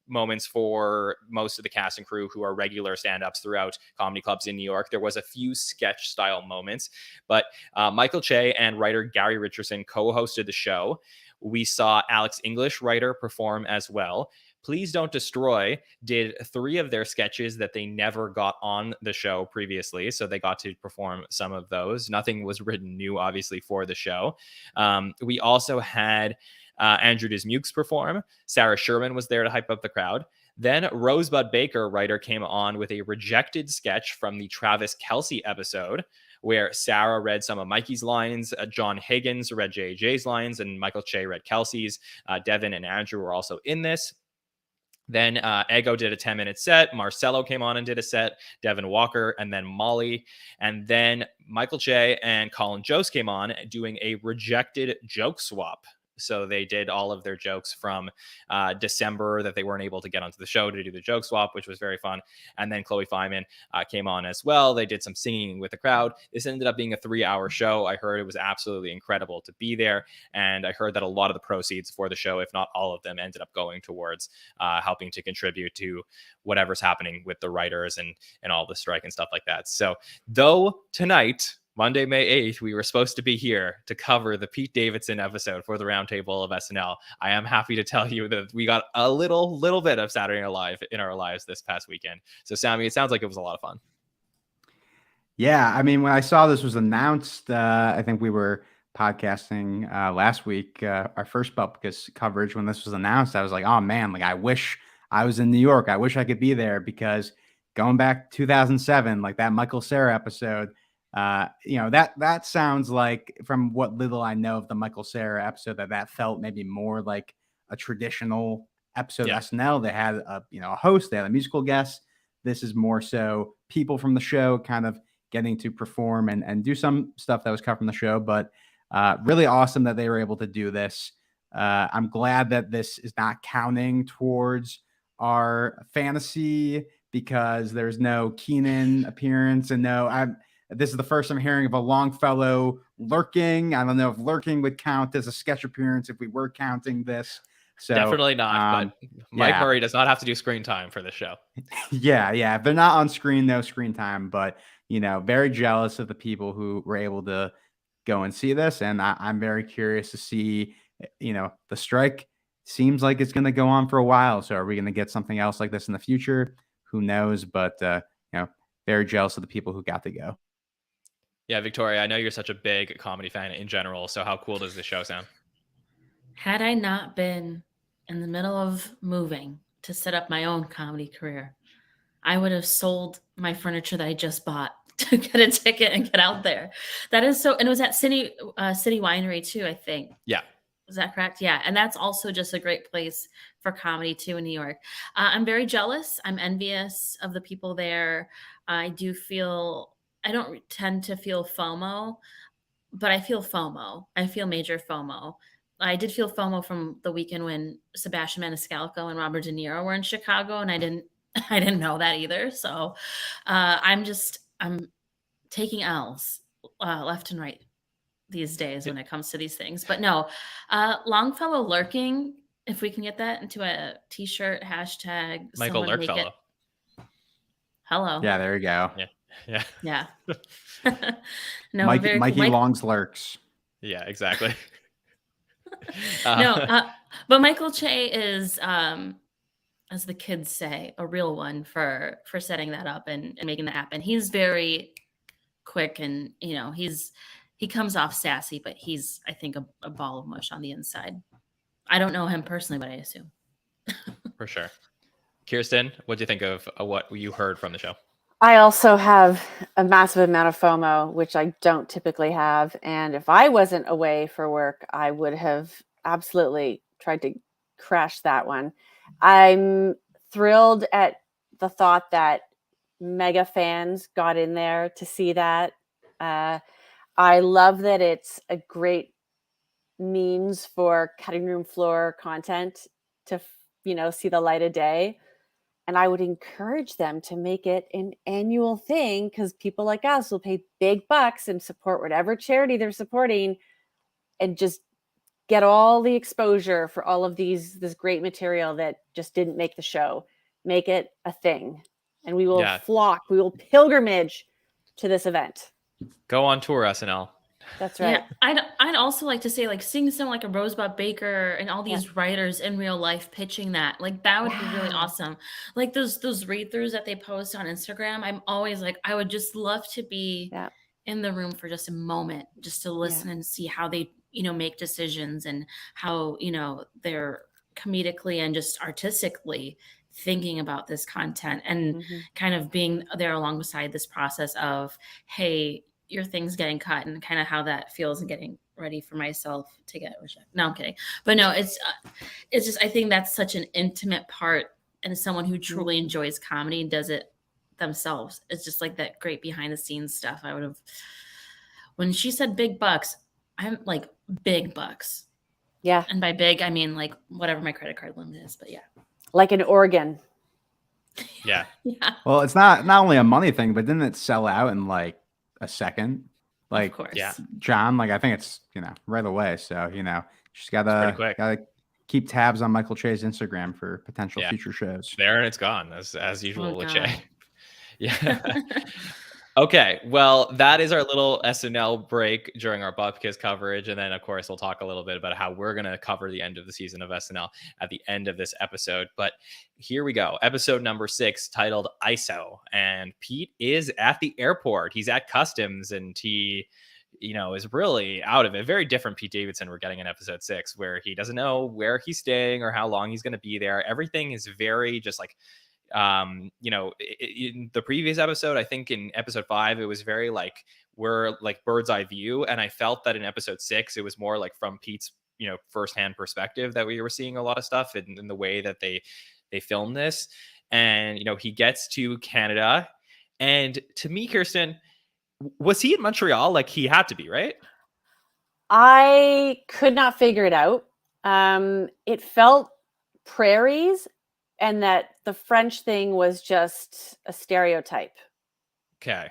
moments for most of the cast and crew who are regular stand-ups throughout comedy clubs in New York. There was a few sketch style moments, but Michael Che and writer Gary Richardson co-hosted the show. We saw Alex English, writer, perform as well. Please Don't Destroy did 3 of their sketches that they never got on the show previously, so they got to perform some of those. Nothing was written new, obviously, for the show. We also had Andrew Dismukes perform. Sarah Sherman was there to hype up the crowd. Then Rosebud Baker, writer, came on with a rejected sketch from the Travis Kelce episode, where Sarah read some of Mikey's lines, John Higgins read JJ's lines, and Michael Che read Kelsey's. Devin and Andrew were also in this. Then Ego did a 10-minute set. Marcelo came on and did a set. Devin Walker, and then Molly. And then Michael Che and Colin Jost came on doing a rejected joke swap. So they did all of their jokes from December that they weren't able to get onto the show to do the joke swap, which was very fun. And then Chloe Fineman came on as well. They did some singing with the crowd. This ended up being a 3-hour show. I heard it was absolutely incredible to be there. And I heard that a lot of the proceeds for the show, if not all of them, ended up going towards helping to contribute to whatever's happening with the writers and all the strike and stuff like that. So though tonight, Monday, May 8th, we were supposed to be here to cover the Pete Davidson episode for the Roundtable of SNL. I am happy to tell you that we got a little bit of Saturday Night Live in our lives this past weekend. So, Sammy, it sounds like it was a lot of fun. Yeah, I mean, when I saw this was announced, I think we were podcasting last week, our first Bupkis coverage. When this was announced, I was like, oh man, like I wish I was in New York. I wish I could be there because going back 2007, like that Michael Cera episode, that sounds like, from what little I know of the Michael Cera episode, that felt maybe more like a traditional episode of SNL. They had a host, they had a musical guest. This is more so people from the show kind of getting to perform and do some stuff that was cut from the show, but really awesome that they were able to do this. I'm glad that this is not counting towards our fantasy because there's no Keenan appearance, and this is the first I'm hearing of a Longfellow lurking. I don't know if lurking would count as a sketch appearance if we were counting this. So definitely not. But Mike Murray does not have to do screen time for the show. Yeah. If they're not on screen, no screen time. But very jealous of the people who were able to go and see this, and I'm very curious to see. The strike seems like it's going to go on for a while. So are we going to get something else like this in the future? Who knows? But very jealous of the people who got to go. Yeah, Victoria, I know you're such a big comedy fan in general. So how cool does this show sound? Had I not been in the middle of moving to set up my own comedy career, I would have sold my furniture that I just bought to get a ticket and get out there. That is so, and it was at City Winery too, I think. Yeah. Is that correct? Yeah. And that's also just a great place for comedy too in New York. I'm very jealous. I'm envious of the people there. I don't tend to feel FOMO, but I feel FOMO. I feel major FOMO. I did feel FOMO from the weekend when Sebastian Maniscalco and Robert De Niro were in Chicago, and I didn't know that either. So I'm taking L's left and right these days when it comes to these things. But no, Longfellow lurking, if we can get that into a t-shirt, hashtag Michael Lurkfellow. Hello. Yeah, there you go. Yeah. No, Mikey Longs lurks. Yeah, exactly. But Michael Che is, as the kids say, a real one for setting that up and making that happen. He's very quick, and he comes off sassy, but he's, I think, a ball of mush on the inside. I don't know him personally, but I assume. For sure. Kirstin, what do you think of what you heard from the show? I also have a massive amount of FOMO, which I don't typically have. And if I wasn't away for work, I would have absolutely tried to crash that one. I'm thrilled at the thought that mega fans got in there to see that. I love that it's a great means for cutting room floor content to, see the light of day. And I would encourage them to make it an annual thing, because people like us will pay big bucks and support whatever charity they're supporting and just get all the exposure for all of this great material that just didn't make the show. Make it a thing. And we will we will pilgrimage to this event. Go on tour, SNL. That's right. Yeah, I'd also like to say, like, seeing someone like a Rosebud Baker and all these writers in real life pitching that, like, that would be really awesome. Like those read-throughs that they post on Instagram, I'm always like, I would just love to be in the room for just a moment, just to listen and see how they, make decisions, and how, they're comedically and just artistically thinking about this content, and kind of being there alongside this process of, hey, your thing's getting cut, and kind of how that feels, and getting ready for myself to get rejected. No, I'm kidding. But no, it's just, I think that's such an intimate part, and someone who truly enjoys comedy and does it themselves. It's just like that great behind the scenes stuff. When she said big bucks, I'm like, big bucks. Yeah. And by big, I mean like whatever my credit card limit is, but yeah. Like an organ. Yeah. Yeah. Well, it's not only a money thing, but didn't it sell out in like a second? Like, of course. Yeah. John, like, I think it's, right away. So, just gotta keep tabs on Michael Che's Instagram for potential future shows. There, and it's gone as usual with Che. Yeah. Okay, well, that is our little SNL break during our Bupkis coverage. And then, of course, we'll talk a little bit about how we're going to cover the end of the season of SNL at the end of this episode. But here we go. Episode number 6, titled ISO. And Pete is at the airport. He's at customs, and he is really out of it. Very different Pete Davidson we're getting in episode 6, where he doesn't know where he's staying or how long he's going to be there. Everything is very just like, in the previous episode, I think in episode 5, it was very like, we're like bird's eye view. And I felt that in episode 6, it was more like from Pete's, firsthand perspective that we were seeing a lot of stuff in the way that they filmed this. And, he gets to Canada. And to me, Kirstin, was he in Montreal? Like, he had to be, right? I could not figure it out. It felt prairies, and that the French thing was just a stereotype. Okay.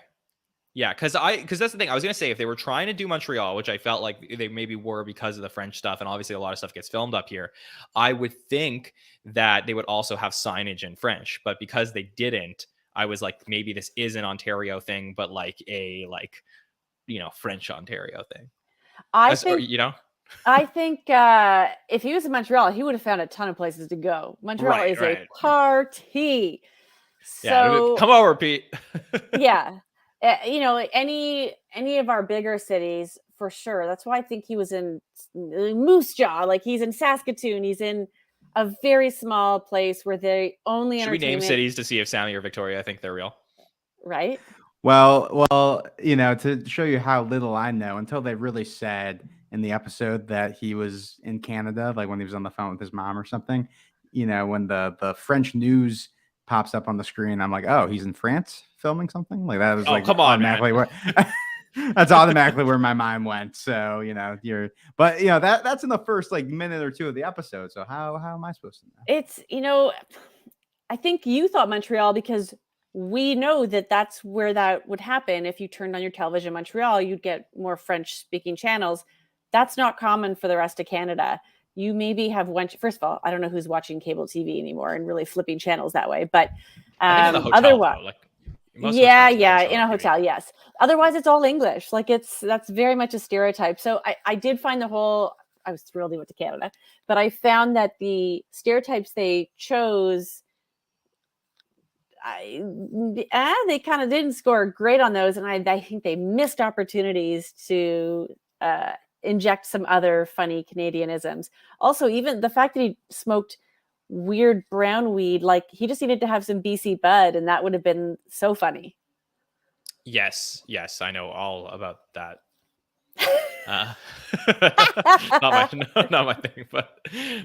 Yeah, because that's the thing. I was going to say, if they were trying to do Montreal, which I felt like they maybe were because of the French stuff, and obviously a lot of stuff gets filmed up here, I would think that they would also have signage in French. But because they didn't, I was like, maybe this is an Ontario thing, but like a French Ontario thing. I think if he was in Montreal, he would have found a ton of places to go. Montreal is a party. So come over, Pete. Yeah. Any of our bigger cities, for sure. That's why I think he was in Moose Jaw. Like, he's in Saskatoon. He's in a very small place where they only Should we name cities to see if Sammy or Victoria think they're real? Right. Well, to show you how little I know, until they really said in the episode that he was in Canada, like when he was on the phone with his mom or something, when the French news pops up on the screen, I'm like, oh, he's in France filming something? Like, that was come on, automatically where that's automatically where my mind went. So, that's in the first like minute or two of the episode. So how am I supposed to know? It's, I think you thought Montreal because we know that that's where that would happen. If you turned on your television in Montreal, you'd get more French speaking channels. That's not common for the rest of Canada. You maybe have first of all, I don't know who's watching cable TV anymore and really flipping channels that way, but otherwise, in a hotel, yes. Otherwise, it's all English. Like, that's very much a stereotype. So I did find I was thrilled he went to Canada, but I found that the stereotypes they chose, they kind of didn't score great on those, and I think they missed opportunities to inject some other funny Canadianisms. Also, even the fact that he smoked weird brown weed, like, he just needed to have some BC Bud, and that would have been so funny. Yes, I know all about that. Not my thing,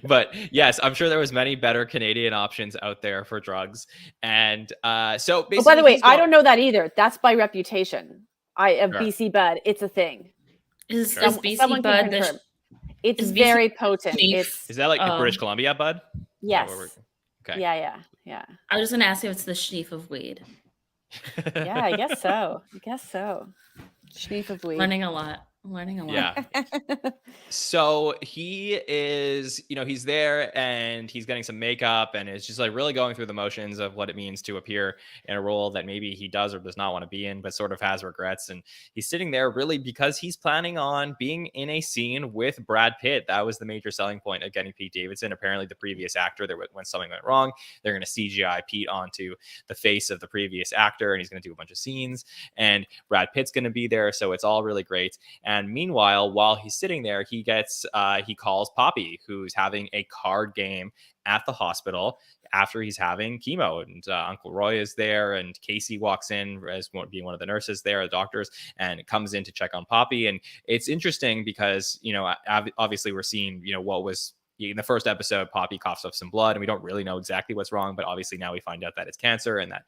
but yes, I'm sure there was many better Canadian options out there for drugs. And so basically, by the way, I don't know that either. That's by reputation. BC Bud, it's a thing. Is BC Bud it's very potent. Is that like the British Columbia Bud? Yes. Okay. Yeah. I was just gonna ask if it's the schneef of weed. Yeah, I guess so. Schneef of weed. Learning a lot. Yeah. So he is, he's there and he's getting some makeup and is just like really going through the motions of what it means to appear in a role that maybe he does or does not want to be in, but sort of has regrets. And he's sitting there really because he's planning on being in a scene with Brad Pitt. That was the major selling point of getting Pete Davidson. Apparently the previous actor, when something went wrong, they're going to CGI Pete onto the face of the previous actor, and he's going to do a bunch of scenes, and Brad Pitt's going to be there. So it's all really great. And meanwhile, while he's sitting there, he calls Poppy, who's having a card game at the hospital after he's having chemo. And Uncle Roy is there, and Casey walks in as being one of the nurses there, the doctors, and comes in to check on Poppy. And it's interesting because, obviously we're seeing, what was in the first episode, Poppy coughs up some blood, and we don't really know exactly what's wrong, but obviously now we find out that it's cancer and that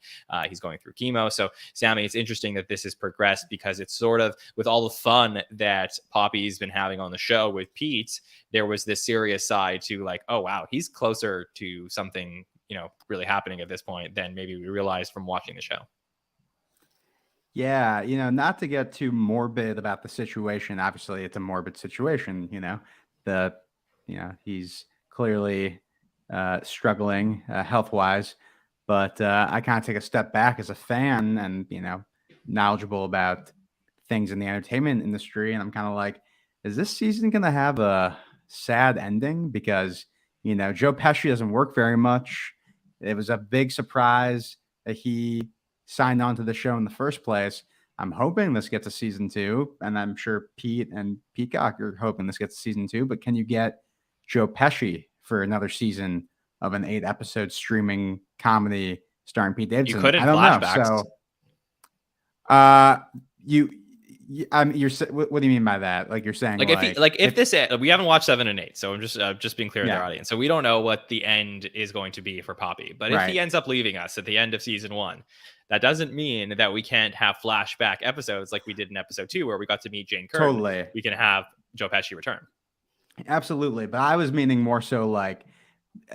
he's going through chemo. So, Sammy, it's interesting that this has progressed because it's sort of, with all the fun that Poppy's been having on the show with Pete, there was this serious side to like, oh, wow, he's closer to something, really happening at this point than maybe we realized from watching the show. Yeah, not to get too morbid about the situation. Obviously, it's a morbid situation, he's clearly struggling health-wise, but I kind of take a step back as a fan and, knowledgeable about things in the entertainment industry. And I'm kind of like, is this season going to have a sad ending? Because, Joe Pesci doesn't work very much. It was a big surprise that he signed on to the show in the first place. I'm hoping this gets a season 2, and I'm sure Pete and Peacock are hoping this gets a season 2. But can you get Joe Pesci for another season of an 8-episode streaming comedy starring Pete Davidson? You couldn't I don't know. flashbacks. So, what do you mean by that? Like, you're saying, if this we haven't watched 7 and 8, so I'm just being clear to Yeah. their audience. So we don't know what the end is going to be for Poppy. But if he ends up leaving us at the end of season 1, that doesn't mean that we can't have flashback episodes like we did in episode 2, where we got to meet Jane Curtin. Totally. We can have Joe Pesci return. Absolutely. But I was meaning more so like,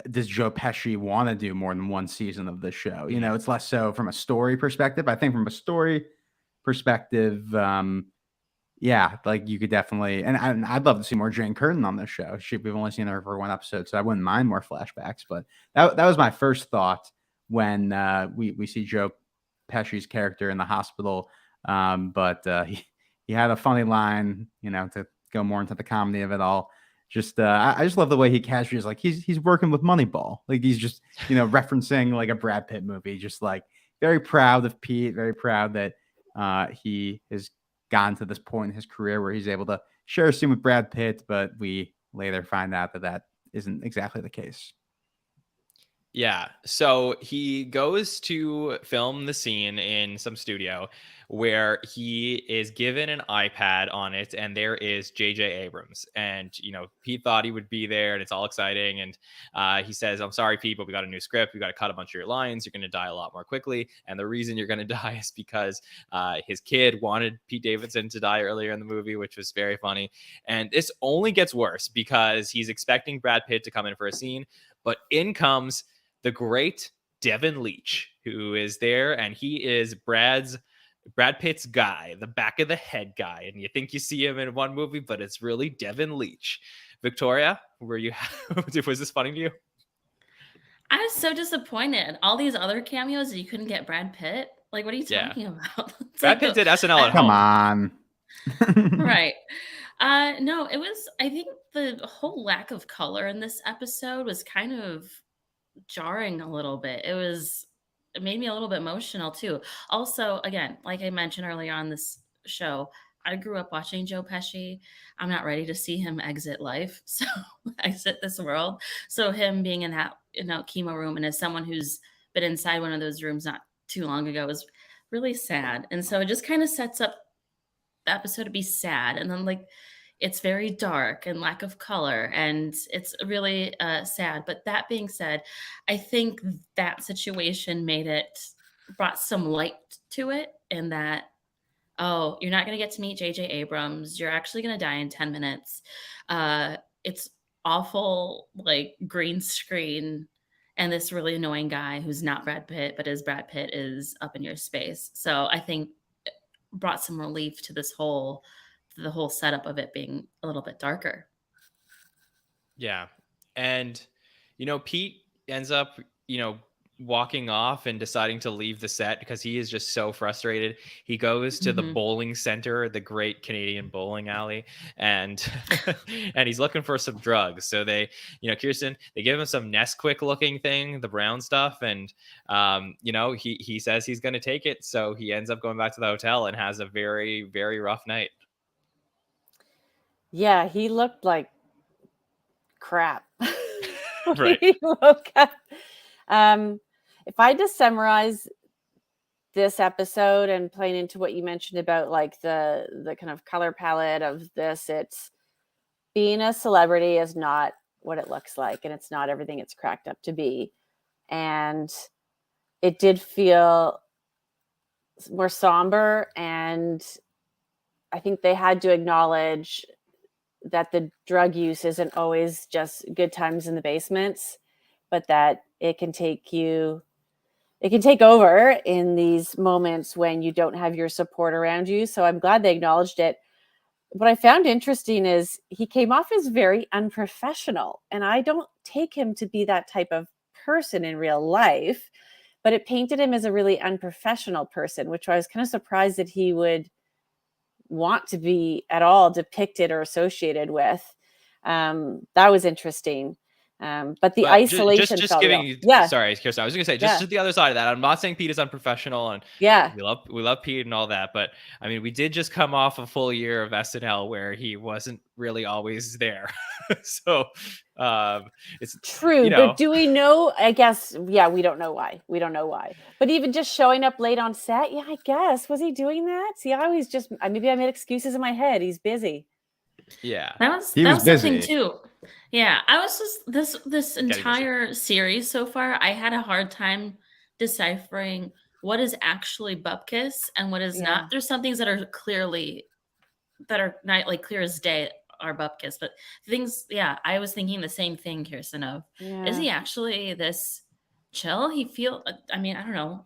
does Joe Pesci want to do more than one season of this show? You know, it's less so from a story perspective. I think from a story perspective, yeah, like you could definitely, and I'd love to see more Jane Curtin on this show. We've only seen her for 1 episode, so I wouldn't mind more flashbacks. But that was my first thought when we see Joe Pesci's character in the hospital. But he had a funny line, you know, to go more into the comedy of it all. I just love the way he casually is like he's working with Moneyball, like he's just, you know, referencing like a Brad Pitt movie, just like very proud of Pete, very proud that he has gotten to this point in his career where he's able to share a scene with Brad Pitt, but we later find out that isn't exactly the case. Yeah. So he goes to film the scene in some studio where he is given an iPad on it, and there is J.J. Abrams. And, you know, Pete thought he would be there, and it's all exciting. And he says, "I'm sorry, Pete, but we got a new script. We got to cut a bunch of your lines. You're going to die a lot more quickly. And the reason you're going to die is because his kid wanted Pete Davidson to die earlier in the movie," which was very funny. And this only gets worse because he's expecting Brad Pitt to come in for a scene, but in comes the great Devin Leach, who is there, and he is Brad Pitt's guy, the back of the head guy. And you think you see him in one movie, but it's really Devin Leach. Victoria, was this funny to you? I was so disappointed. All these other cameos, you couldn't get Brad Pitt. Like, what are you talking about? Brad Pitt did SNL at Come home. on. Right. No, I think the whole lack of color in this episode was kind of jarring a little bit. It made me a little bit emotional too. Also, again, like I mentioned earlier on this show, I grew up watching Joe Pesci. I'm not ready to see him exit life, so exit this world. So him being in that, you know, chemo room, and as someone who's been inside one of those rooms not too long ago, was really sad. And so it just kind of sets up the episode to be sad, and then like it's very dark and lack of color, and it's really sad. But that being said, I think that situation brought some light to it, in that, oh, you're not going to get to meet J.J. Abrams. You're actually going to die in 10 minutes. It's awful, like green screen, and this really annoying guy who's not Brad Pitt, but is Brad Pitt, is up in your space. So I think it brought some relief to the whole setup of it being a little bit darker. Yeah. And, you know, Pete ends up, you know, walking off and deciding to leave the set because he is just so frustrated. He goes to the bowling center, the great Canadian bowling alley, and and he's looking for some drugs. So they, you know, Kirstin, they give him some Nesquik looking thing, the brown stuff, and you know, he says he's going to take it. So he ends up going back to the hotel and has a very, very rough night. Yeah, he looked like crap. Right. He woke up. If I just summarize this episode and playing into what you mentioned about like the kind of color palette of this, it's being a celebrity is not what it looks like, and it's not everything it's cracked up to be. And it did feel more somber, and I think they had to acknowledge that the drug use isn't always just good times in the basements, but that it can take over in these moments when you don't have your support around you. So I'm glad they acknowledged it. What I found interesting is he came off as very unprofessional, and I don't take him to be that type of person in real life, but it painted him as a really unprofessional person, which I was kind of surprised that he would want to be at all depicted or associated with. That was interesting. But the isolation just felt giving real. you, Yeah. sorry, Kirstin, I was gonna say just the other side of that. I'm not saying Pete is unprofessional, and Yeah. we love Pete and all that, but I mean, we did just come off a full year of SNL where he wasn't really always there. So it's True, you know, but do we know? I guess, yeah, we don't know why. We don't know why. But even just showing up late on set, yeah, I guess. Was he doing that? See, I always just, maybe I made excuses in my head. He's busy. yeah. That was He that was was the thing busy. too. Yeah, I was just this busy. entire series so far, I had a hard time deciphering what is actually Bupkis and what is Yeah. not. There's some things that are not like clear as day are Bupkis, but things, yeah, I was thinking the same thing, Kirsten, of is he actually this chill? I mean, I don't know.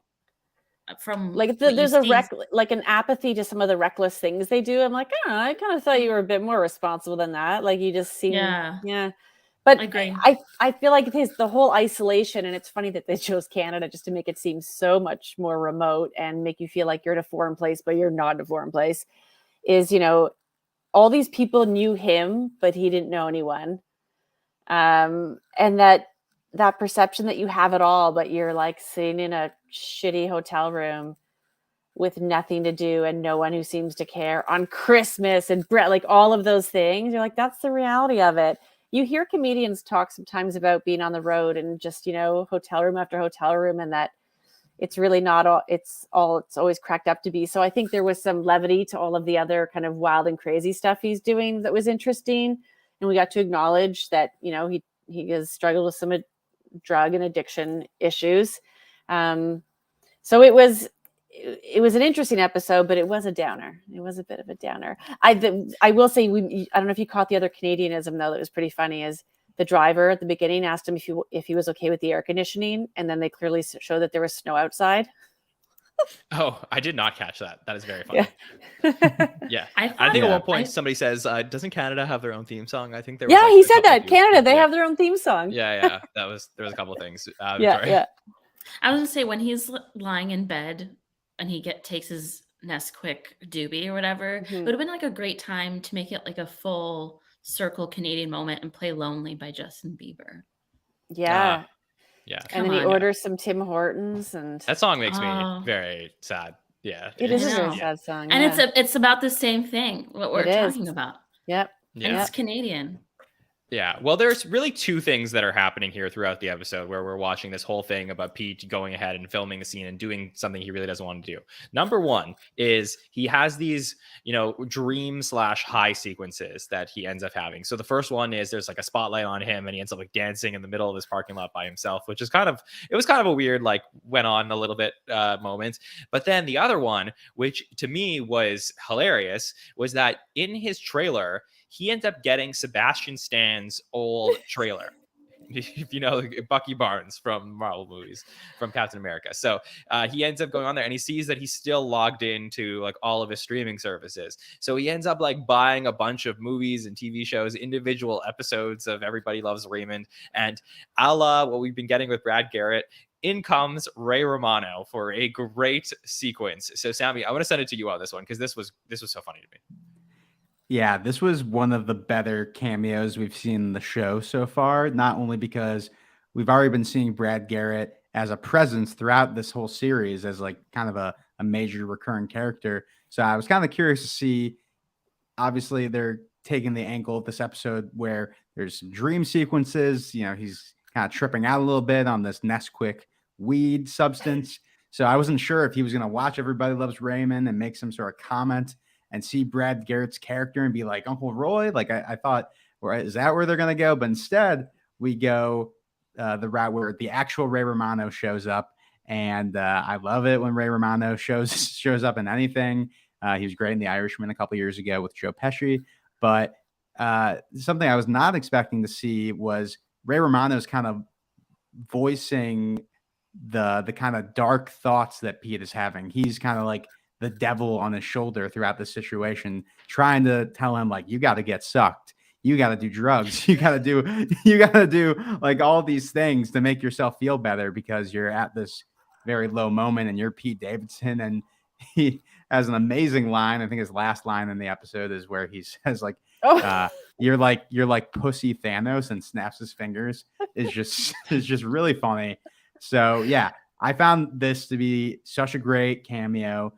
From Like what you there's see, like an apathy to some of the reckless things they do. I'm like, oh, I kind of thought you were a bit more responsible than that. Like you just seem, yeah, But agree. I feel like the whole isolation, and it's funny that they chose Canada just to make it seem so much more remote and make you feel like you're in a foreign place, but you're not in a foreign place. Is, all these people knew him, but he didn't know anyone, and that perception that you have it all, but you're like sitting in a shitty hotel room with nothing to do and no one who seems to care on Christmas and like all of those things. You're like, that's the reality of it. You hear comedians talk sometimes about being on the road and just, hotel room after hotel room, and that it's really not all it's always cracked up to be. So I think there was some levity to all of the other kind of wild and crazy stuff he's doing that was interesting. And we got to acknowledge that, he has struggled with some drug and addiction issues. So it was an interesting episode, but it was a downer. It was a bit of a downer. I will say, I don't know if you caught the other Canadianism though that was pretty funny. Is the driver at the beginning asked him if he was okay with the air conditioning, and then they clearly showed that there was snow outside. Oh, I did not catch that. That is very funny. Yeah. I think at one point somebody says, doesn't Canada have their own theme song? I think there was Yeah, like he a said couple that. of Canada, they yeah. have their own theme song. Yeah. There was a couple of things. Yeah. I was gonna say, when he's lying in bed and he takes his Nesquik doobie or whatever, it would have been like a great time to make it like a full circle Canadian moment and play "Lonely" by Justin Bieber. Yeah. Yeah. And then he orders some Tim Hortons, and that song makes me very sad. Yeah. It is a very sad song. And it's about the same thing, what we're talking about. Yep. And it's Canadian. Yeah. Well, there's really two things that are happening here throughout the episode where we're watching this whole thing about Pete going ahead and filming the scene and doing something he really doesn't want to do. Number one is he has these, dream/high sequences that he ends up having. So the first one is there's like a spotlight on him and he ends up like dancing in the middle of this parking lot by himself, which is kind of a weird, like went on a little bit moment. But then the other one, which to me was hilarious, was that in his trailer, he ends up getting Sebastian Stan's old trailer. If you know Bucky Barnes from Marvel movies, from Captain America. So he ends up going on there and he sees that he's still logged into like all of his streaming services. So he ends up like buying a bunch of movies and TV shows, individual episodes of Everybody Loves Raymond. And a la what we've been getting with Brad Garrett, in comes Ray Romano for a great sequence. So Sammy, I want to send it to you on this one because this was so funny to me. Yeah, this was one of the better cameos we've seen in the show so far, not only because we've already been seeing Brad Garrett as a presence throughout this whole series as like kind of a major recurring character. So I was kind of curious to see, obviously they're taking the angle of this episode where there's some dream sequences, he's kind of tripping out a little bit on this Nesquik weed substance. So I wasn't sure if he was going to watch Everybody Loves Raymond and make some sort of comment and see Brad Garrett's character and be like Uncle Roy. Like I thought, is that where they're going to go? But instead we go the route where the actual Ray Romano shows up. And I love it when Ray Romano shows up in anything. He was great in The Irishman a couple years ago with Joe Pesci. But something I was not expecting to see was Ray Romano's kind of voicing the kind of dark thoughts that Pete is having. He's kind of like the devil on his shoulder throughout the situation, trying to tell him like, you got to get sucked. You got to do drugs. You got to do like all these things to make yourself feel better because you're at this very low moment and you're Pete Davidson. And he has an amazing line. I think his last line in the episode is where he says like, you're like pussy Thanos, and snaps his fingers. is just really funny. So yeah, I found this to be such a great cameo.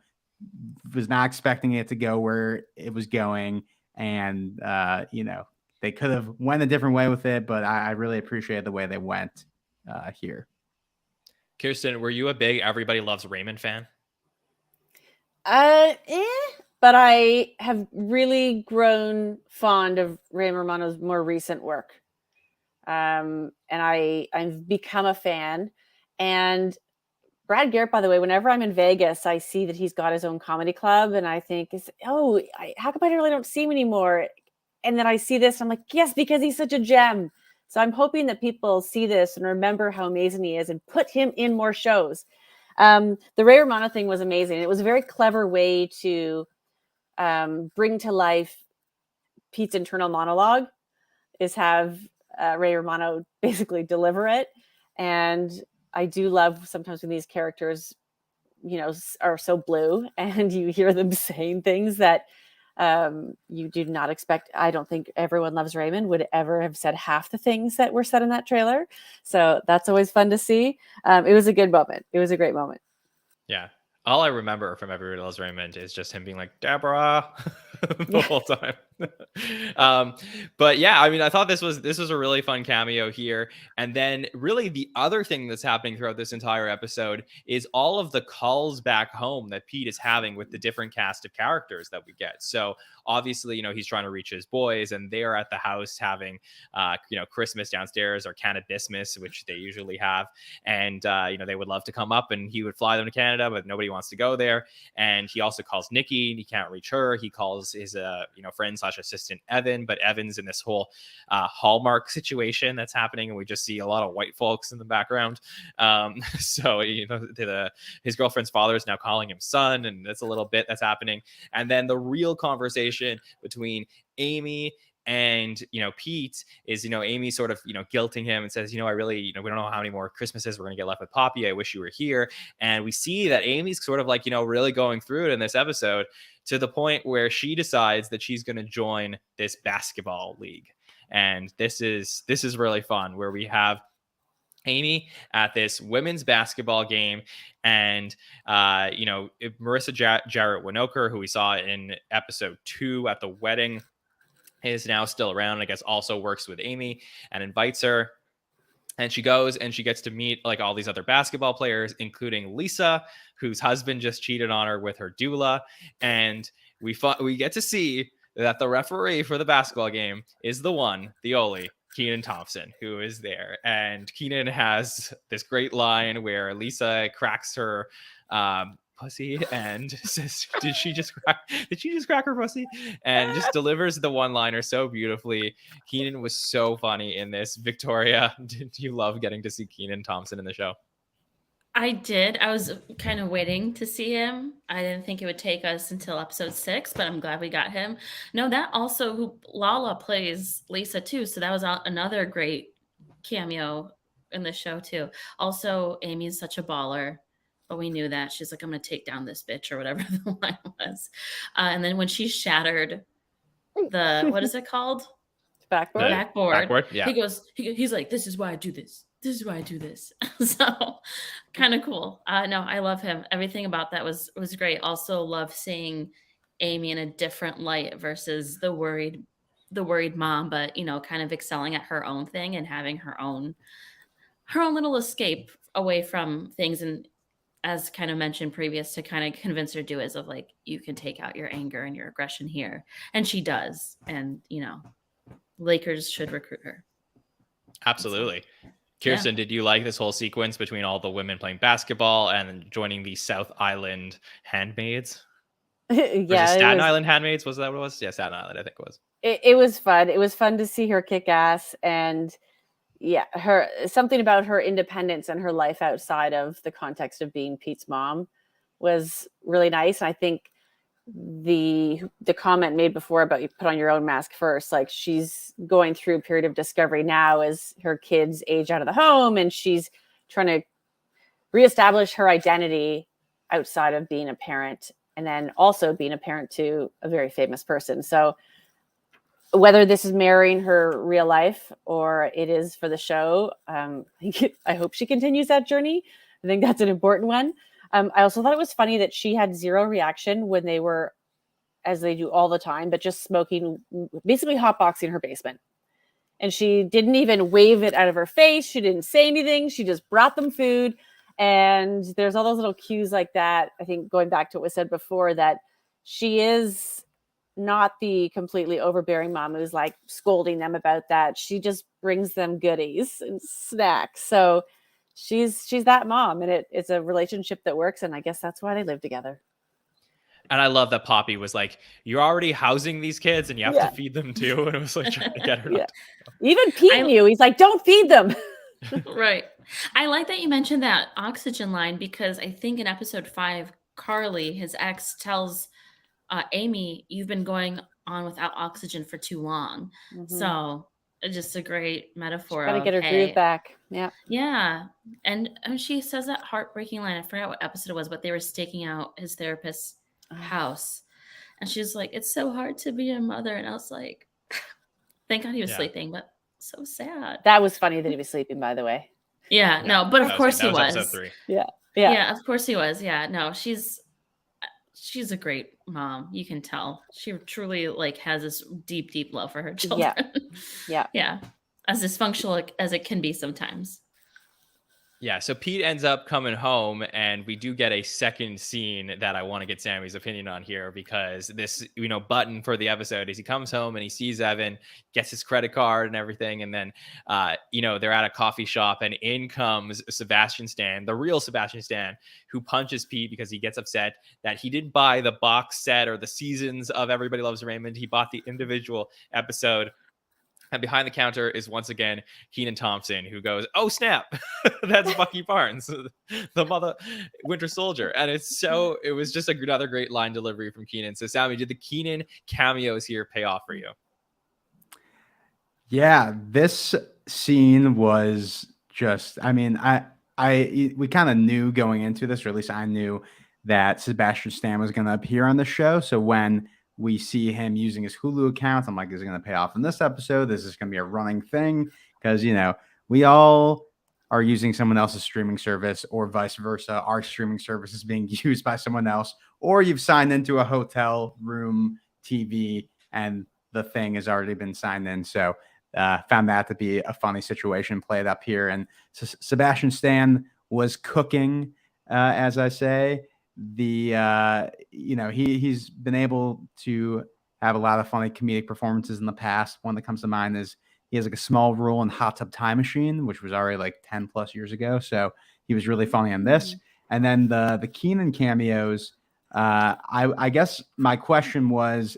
Was not expecting it to go where it was going, and they could have went a different way with it, but I really appreciate the way they went here. Kirstin, were you a big Everybody Loves Raymond fan? But I have really grown fond of Ray Romano's more recent work. And I've become a fan. And Brad Garrett, by the way, whenever I'm in Vegas, I see that he's got his own comedy club, and I think, how come I really don't see him anymore? And then I see this, and I'm like, yes, because he's such a gem. So I'm hoping that people see this and remember how amazing he is and put him in more shows. The Ray Romano thing was amazing. It was a very clever way to bring to life Pete's internal monologue, is have Ray Romano basically deliver it. And I do love sometimes when these characters, are so blue and you hear them saying things that you do not expect. I don't think Everyone Loves Raymond would ever have said half the things that were said in that trailer. So that's always fun to see. It was a good moment. It was a great moment. Yeah. All I remember from Everybody Loves Raymond is just him being like, Deborah, the whole time. But yeah, I mean, I thought this was a really fun cameo here. And then really the other thing that's happening throughout this entire episode is all of the calls back home that Pete is having with the different cast of characters that we get. So obviously, he's trying to reach his boys, and they're at the house having, Christmas downstairs, or Cannabismas, which they usually have. And, they would love to come up, and he would fly them to Canada, but nobody wants to go there. And he also calls Nikki, and he can't reach her. He calls his, friend / assistant Evan, but Evan's in this whole Hallmark situation that's happening, and we just see a lot of white folks in the background. So his girlfriend's father is now calling him son, and that's a little bit that's happening. And then the real conversation between Amy and Pete is Amy sort of guilting him and says, I really we don't know how many more Christmases we're gonna get left with Poppy. I wish you were here. And we see that Amy's sort of like really going through it in this episode, to the point where she decides that she's going to join this basketball league. And this is really fun, where we have Amy at this women's basketball game, and Marissa Jarrett Winokur, who we saw in episode 2 at the wedding, is now still around. I guess also works with Amy and invites her. And she goes and she gets to meet like all these other basketball players, including Lisa, whose husband just cheated on her with her doula. And we get to see that the referee for the basketball game is the one, the only Kenan Thompson, who is there. And Kenan has this great line where Lisa cracks her pussy and says, did she just crack her pussy? And just delivers the one-liner so beautifully. Kenan was so funny in this. Victoria, did you love getting to see Kenan Thompson in the show? I did. I was kind of waiting to see him. I didn't think it would take us until episode 6, but I'm glad we got him. No, that also, who Lala plays Lisa too, so that was another great cameo in the show too. Also, Amy's such a baller. But we knew that. She's like, I'm going to take down this bitch, or whatever the line was. And then when she shattered the, what is it called? Backboard. Yeah. He's like, this is why I do this. This is why I do this. So kind of cool. No, I love him. Everything about that was great. Also love seeing Amy in a different light versus the worried mom, but kind of excelling at her own thing and having her own little escape away from things. And as kind of mentioned previous, to kind of convince her do is of like, you can take out your anger and your aggression here. And she does. And, Lakers should recruit her. Absolutely. Kirstin, did you like this whole sequence between all the women playing basketball and joining the South Island handmaids? Yeah. Staten Island handmaids? Was that what it was? Yeah, Staten Island, I think it was. It was fun. It was fun to see her kick ass, and something about her independence and her life outside of the context of being Pete's mom was really nice. And I think the comment made before about you put on your own mask first, like she's going through a period of discovery now as her kids age out of the home, and she's trying to reestablish her identity outside of being a parent, and then also being a parent to a very famous person. So whether this is mirroring her real life or it is for the show, I hope she continues that journey. I think that's an important one. I also thought it was funny that she had zero reaction when they were, as they do all the time, but just smoking, basically hotboxing her basement. And she didn't even wave it out of her face. She didn't say anything. She just brought them food. And there's all those little cues like that. I think going back to what was said before, that she is not the completely overbearing mom who's like scolding them about that. She just brings them goodies and snacks. So she's that mom, and it's a relationship that works. And I guess that's why they live together. And I love that Poppy was like, "You're already housing these kids, and you have to feed them too." And it was like trying to get her. Not to Even Pete knew. He's like, "Don't feed them." Right. I like that you mentioned that oxygen line, because I think in episode 5, Carly, his ex, tells Amy, "You've been going on without oxygen for too long." Mhm. So just a great metaphor. Got to get her hey, groove back. Yeah. Yeah. And she says that heartbreaking line. I forgot what episode it was, but they were staking out his therapist's house. And she's like, "It's so hard to be a mother." And I was like, thank God he was sleeping, but so sad. That was funny that he was sleeping, by the way. Yeah, no, but of course he was. Episode 3. Yeah, of course he was. Yeah, no, she's a great mom. You can tell she truly like has this deep, deep love for her children. Yeah, as dysfunctional as it can be sometimes. Yeah, so Pete ends up coming home, and we do get a second scene that I want to get Sammy's opinion on here, because this, button for the episode is he comes home and he sees Evan, gets his credit card and everything, and then, they're at a coffee shop, and in comes Sebastian Stan, the real Sebastian Stan, who punches Pete because he gets upset that he didn't buy the box set or the seasons of Everybody Loves Raymond. He bought the individual episode. And behind the counter is once again Kenan Thompson, who goes, "Oh snap, that's Bucky Barnes, the mother Winter Soldier." And it was just another great line delivery from Kenan. So Sammy, did the Kenan cameos here pay off for you? Yeah, this scene was just, we kind of knew going into this, or at least I knew that Sebastian Stan was going to appear on the show. So when we see him using his Hulu account, I'm like, is it going to pay off in this episode? This is going to be a running thing, because, we all are using someone else's streaming service, or vice versa. Our streaming service is being used by someone else, or you've signed into a hotel room TV and the thing has already been signed in. So found that to be a funny situation played up here. And Sebastian Stan was cooking, as I say. He's been able to have a lot of funny comedic performances in the past. One that comes to mind is he has like a small role in Hot Tub Time Machine, which was already like 10 plus years ago. So he was really funny on this. And then the Kenan cameos, I guess my question was,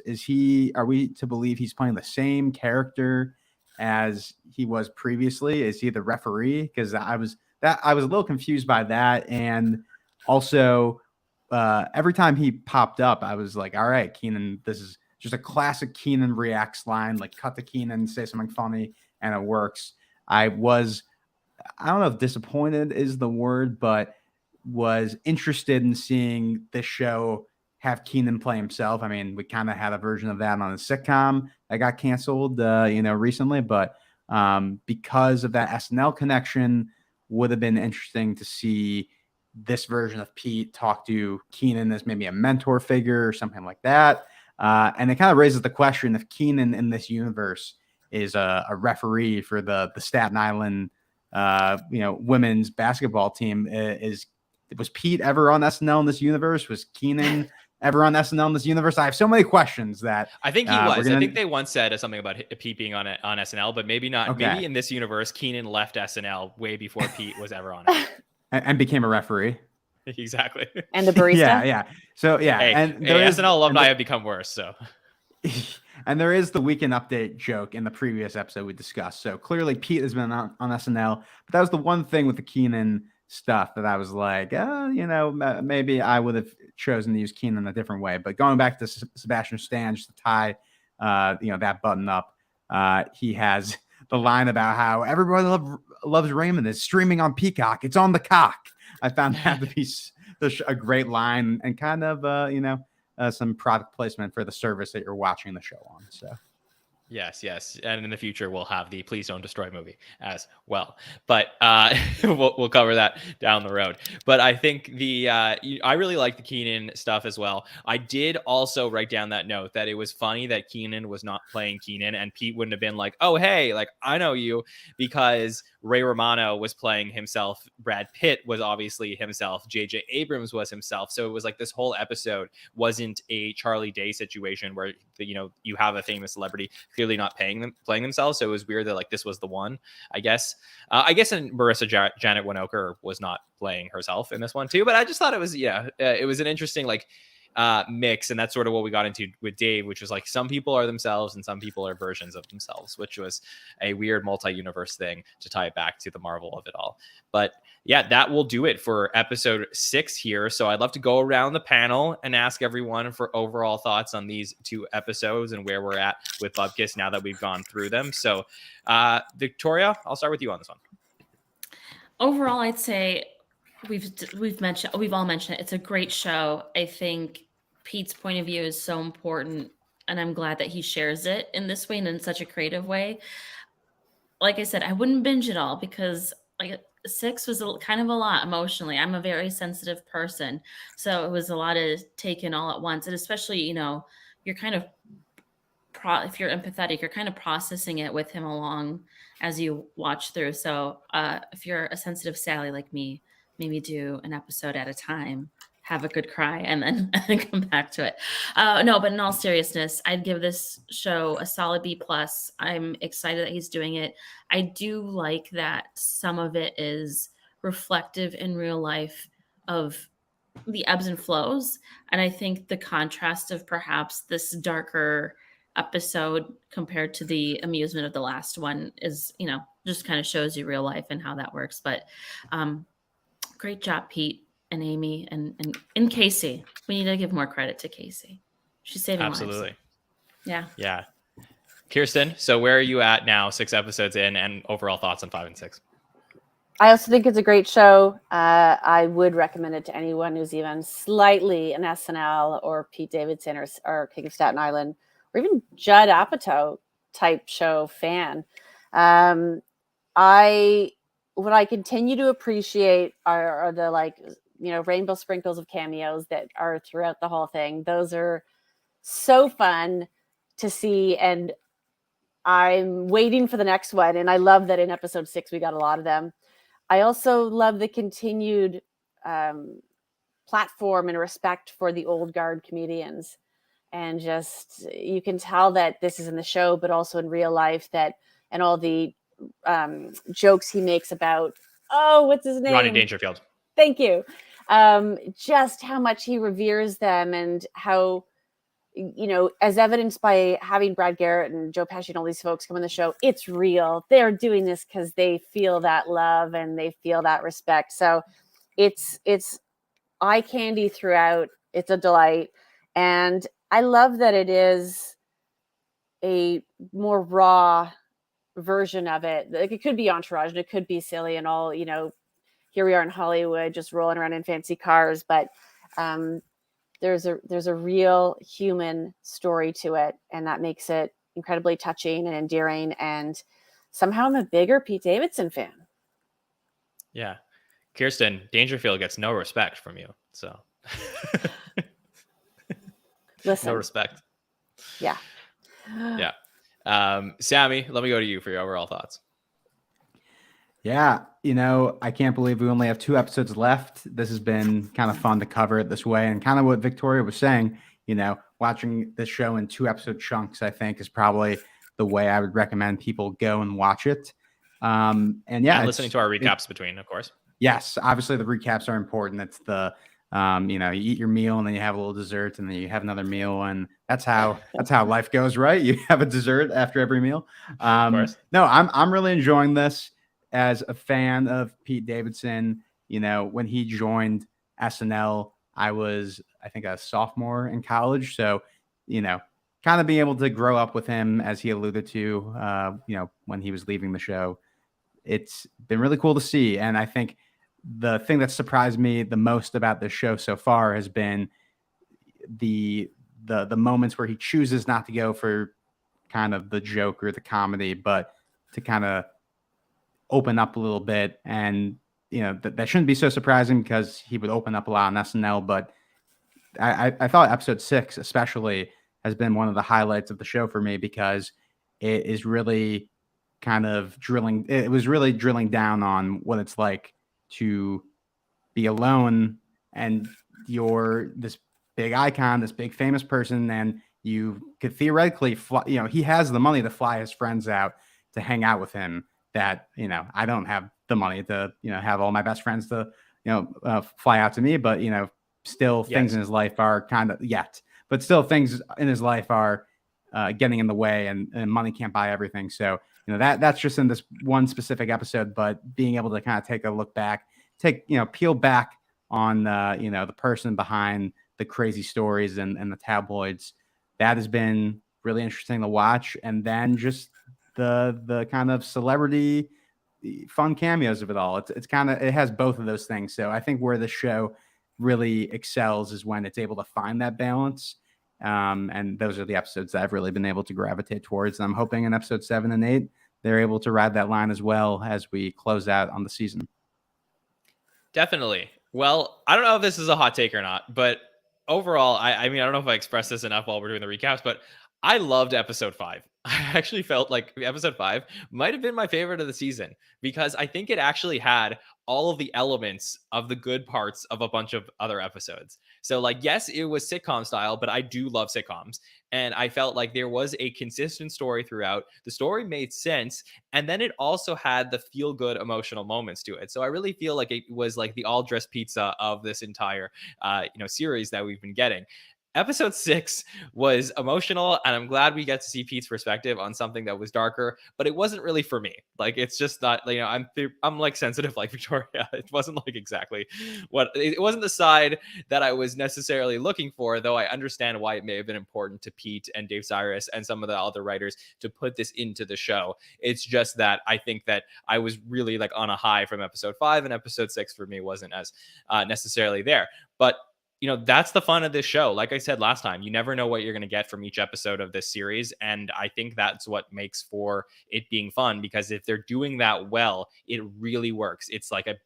are we to believe he's playing the same character as he was previously? Is he the referee? Because I was a little confused by that. And also, every time he popped up, I was like, all right, Kenan, this is just a classic Kenan reacts line, like cut to Kenan, say something funny, and it works. I don't know if disappointed is the word, but was interested in seeing this show have Kenan play himself. I mean, we kind of had a version of that on a sitcom that got canceled, recently, but because of that SNL connection, would have been interesting to see this version of Pete talk to Kenan as maybe a mentor figure or something like that. And it kind of raises the question if Kenan in this universe is a referee for the Staten Island, women's basketball team. Was Pete ever on SNL in this universe? Was Kenan ever on SNL in this universe? I have so many questions that I think he was. I think they once said something about Pete being on SNL, but maybe not. Okay. Maybe in this universe, Kenan left SNL way before Pete was ever on it. And became a referee. Exactly. And the barista. Yeah. So yeah, and SNL alumni have become worse. So, and there is the Weekend Update joke in the previous episode we discussed. So clearly Pete has been on SNL, but that was the one thing with the Kenan stuff that I was like, maybe I would have chosen to use Kenan a different way. But going back to Sebastian Stan, just to tie, that button up, he has the line about how everybody loves Raymond is streaming on Peacock. It's on the cock. I found that to be a great line and kind of, some product placement for the service that you're watching the show on. So, Yes. And in the future, we'll have the Please Don't Destroy movie as well. But we'll cover that down the road. But I think I really like the Keenan stuff as well. I did also write down that note that it was funny that Keenan was not playing Keenan, and Pete wouldn't have been like, oh, hey, like, I know you, because Ray Romano was playing himself. Brad Pitt was obviously himself. J.J. Abrams was himself. So it was like this whole episode wasn't a Charlie Day situation where, you have a famous celebrity clearly not playing themselves. So it was weird that like this was the one, I guess. And Marissa Janet Winokur was not playing herself in this one too. But I just thought it was, it was an interesting like mix, and that's sort of what we got into with Dave, which was like some people are themselves and some people are versions of themselves, which was a weird multi-universe thing to tie it back to the Marvel of it all. But yeah, that will do it for episode 6 here. So I'd love to go around the panel and ask everyone for overall thoughts on these 2 episodes and where we're at with Bupkis now that we've gone through them. So Victoria, I'll start with you on this one. Overall, I'd say we've all mentioned it. It's a great show. I think Pete's point of view is so important, and I'm glad that he shares it in this way and in such a creative way. Like I said, I wouldn't binge it all because like 6 was kind of a lot emotionally. I'm a very sensitive person, so it was a lot to take in all at once, and especially you're kind of if you're empathetic, you're kind of processing it with him along as you watch through. So if you're a sensitive Sally like me, maybe do an episode at a time, have a good cry, and then come back to it. No, but in all seriousness, I'd give this show a solid B+. I'm excited that he's doing it. I do like that some of it is reflective in real life of the ebbs and flows. And I think the contrast of perhaps this darker episode compared to the amusement of the last one is, just kind of shows you real life and how that works. But great job, Pete and Amy and Casey. We need to give more credit to Casey. She's saving lives. Absolutely. Yeah. Kirstin, so where are you at now, 6 episodes in, and overall thoughts on 5 and 6? I also think it's a great show. I would recommend it to anyone who's even slightly an SNL or Pete Davidson or King of Staten Island or even Judd Apatow type show fan. What I continue to appreciate are the rainbow sprinkles of cameos that are throughout the whole thing. Those are so fun to see, and I'm waiting for the next one. And I love that in episode 6 we got a lot of them. I also love the continued platform and respect for the old guard comedians. And just, you can tell that this is in the show, but also in real life, and all the jokes he makes about, what's his name? Rodney Dangerfield. Thank you. Just how much he reveres them, and how, as evidenced by having Brad Garrett and Joe Pesci and all these folks come on the show, it's real. They're doing this because they feel that love and they feel that respect. So it's eye candy throughout. It's a delight. And I love that it is a more raw version of it. Like, it could be Entourage and it could be silly and all, here we are in Hollywood just rolling around in fancy cars, but there's a real human story to it, and that makes it incredibly touching and endearing. And somehow I'm a bigger Pete Davidson fan. Yeah. Kirstin, Dangerfield gets no respect from you. So Listen. No respect. Yeah. Yeah. Sammy, let me go to you for your overall thoughts. Yeah, I can't believe we only have 2 episodes left. This has been kind of fun to cover it this way, and kind of what Victoria was saying, watching the show in 2 episode chunks, I think, is probably the way I would recommend people go and watch it. And listening to our recaps between, of course. Yes, obviously the recaps are important. It's the you eat your meal and then you have a little dessert and then you have another meal, and that's how life goes, right? You have a dessert after every meal. Of course. No, I'm really enjoying this as a fan of Pete Davidson. When he joined SNL, I was, I think, a sophomore in college. So, kind of being able to grow up with him, as he alluded to, when he was leaving the show. It's been really cool to see. And I think the thing that surprised me the most about this show so far has been the moments where he chooses not to go for kind of the joke or the comedy, but to kind of open up a little bit. And, that shouldn't be so surprising because he would open up a lot on SNL. But I thought episode 6 especially has been one of the highlights of the show for me, because it is really it was really drilling down on what it's like to be alone, and you're this big icon, this big famous person, and you could theoretically fly, he has the money to fly his friends out to hang out with him, that, I don't have the money to, have all my best friends to, fly out to me, but, still things in his life are things in his life are getting in the way, and money can't buy everything. So, that's just in this one specific episode, but being able to kind of take a look back, peel back on, the person behind the crazy stories and the tabloids, that has been really interesting to watch. And then just the kind of celebrity fun cameos of it all. It has both of those things. So I think where the show really excels is when it's able to find that balance. And those are the episodes that I've really been able to gravitate towards. And I'm hoping in episode 7 and 8, they're able to ride that line as well as we close out on the season. Definitely. Well, I don't know if this is a hot take or not, but overall, I mean, I don't know if I expressed this enough while we're doing the recaps, but I loved episode 5. I actually felt like episode 5 might have been my favorite of the season, because I think it actually had all of the elements of the good parts of a bunch of other episodes. So like, yes, it was sitcom style, but I do love sitcoms. And I felt like there was a consistent story throughout. The story made sense. And then it also had the feel good emotional moments to it. So I really feel like it was like the all dressed pizza of this entire, series that we've been getting. Episode 6 was emotional, and I'm glad we get to see Pete's perspective on something that was darker, but it wasn't really for me. Like, it's just not, I'm like sensitive like Victoria. It wasn't like exactly it wasn't the side that I was necessarily looking for, though I understand why it may have been important to Pete and Dave Sirus and some of the other writers to put this into the show. It's just that I think that I was really like on a high from episode 5, and episode 6 for me wasn't as necessarily there. But that's the fun of this show. Like I said last time, you never know what you're going to get from each episode of this series. And I think that's what makes for it being fun, because if they're doing that well, it really works. It's like a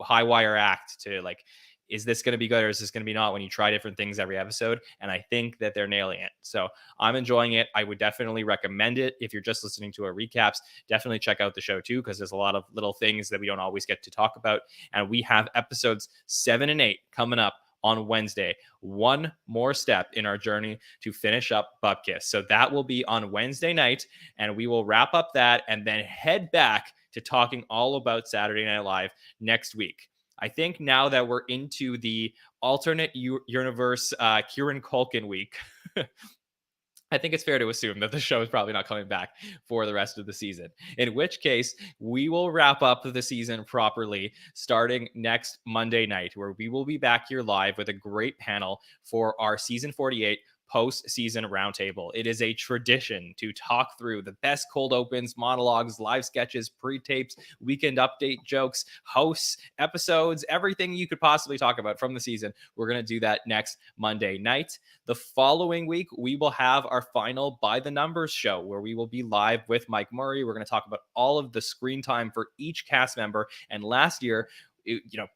high wire act to like, is this going to be good or is this going to be not, when you try different things every episode? And I think that they're nailing it. So I'm enjoying it. I would definitely recommend it. If you're just listening to our recaps, definitely check out the show too, because there's a lot of little things that we don't always get to talk about. And we have episodes 7 and 8 coming up on Wednesday. One more step in our journey to finish up Bupkis. So that will be on Wednesday night, and we will wrap up that and then head back to talking all about Saturday Night Live next week. I think now that we're into the alternate universe Kieran Culkin week, I think it's fair to assume that the show is probably not coming back for the rest of the season, in which case we will wrap up the season properly starting next Monday night, where we will be back here live with a great panel for our season 48 post-season roundtable. It is a tradition to talk through the best cold opens, monologues, live sketches, pre-tapes, weekend update jokes, hosts, episodes, everything you could possibly talk about from the season. We're going to do that next Monday night. The following week, we will have our final By the Numbers show, where we will be live with Mike Murray. We're going to talk about all of the screen time for each cast member. And last year,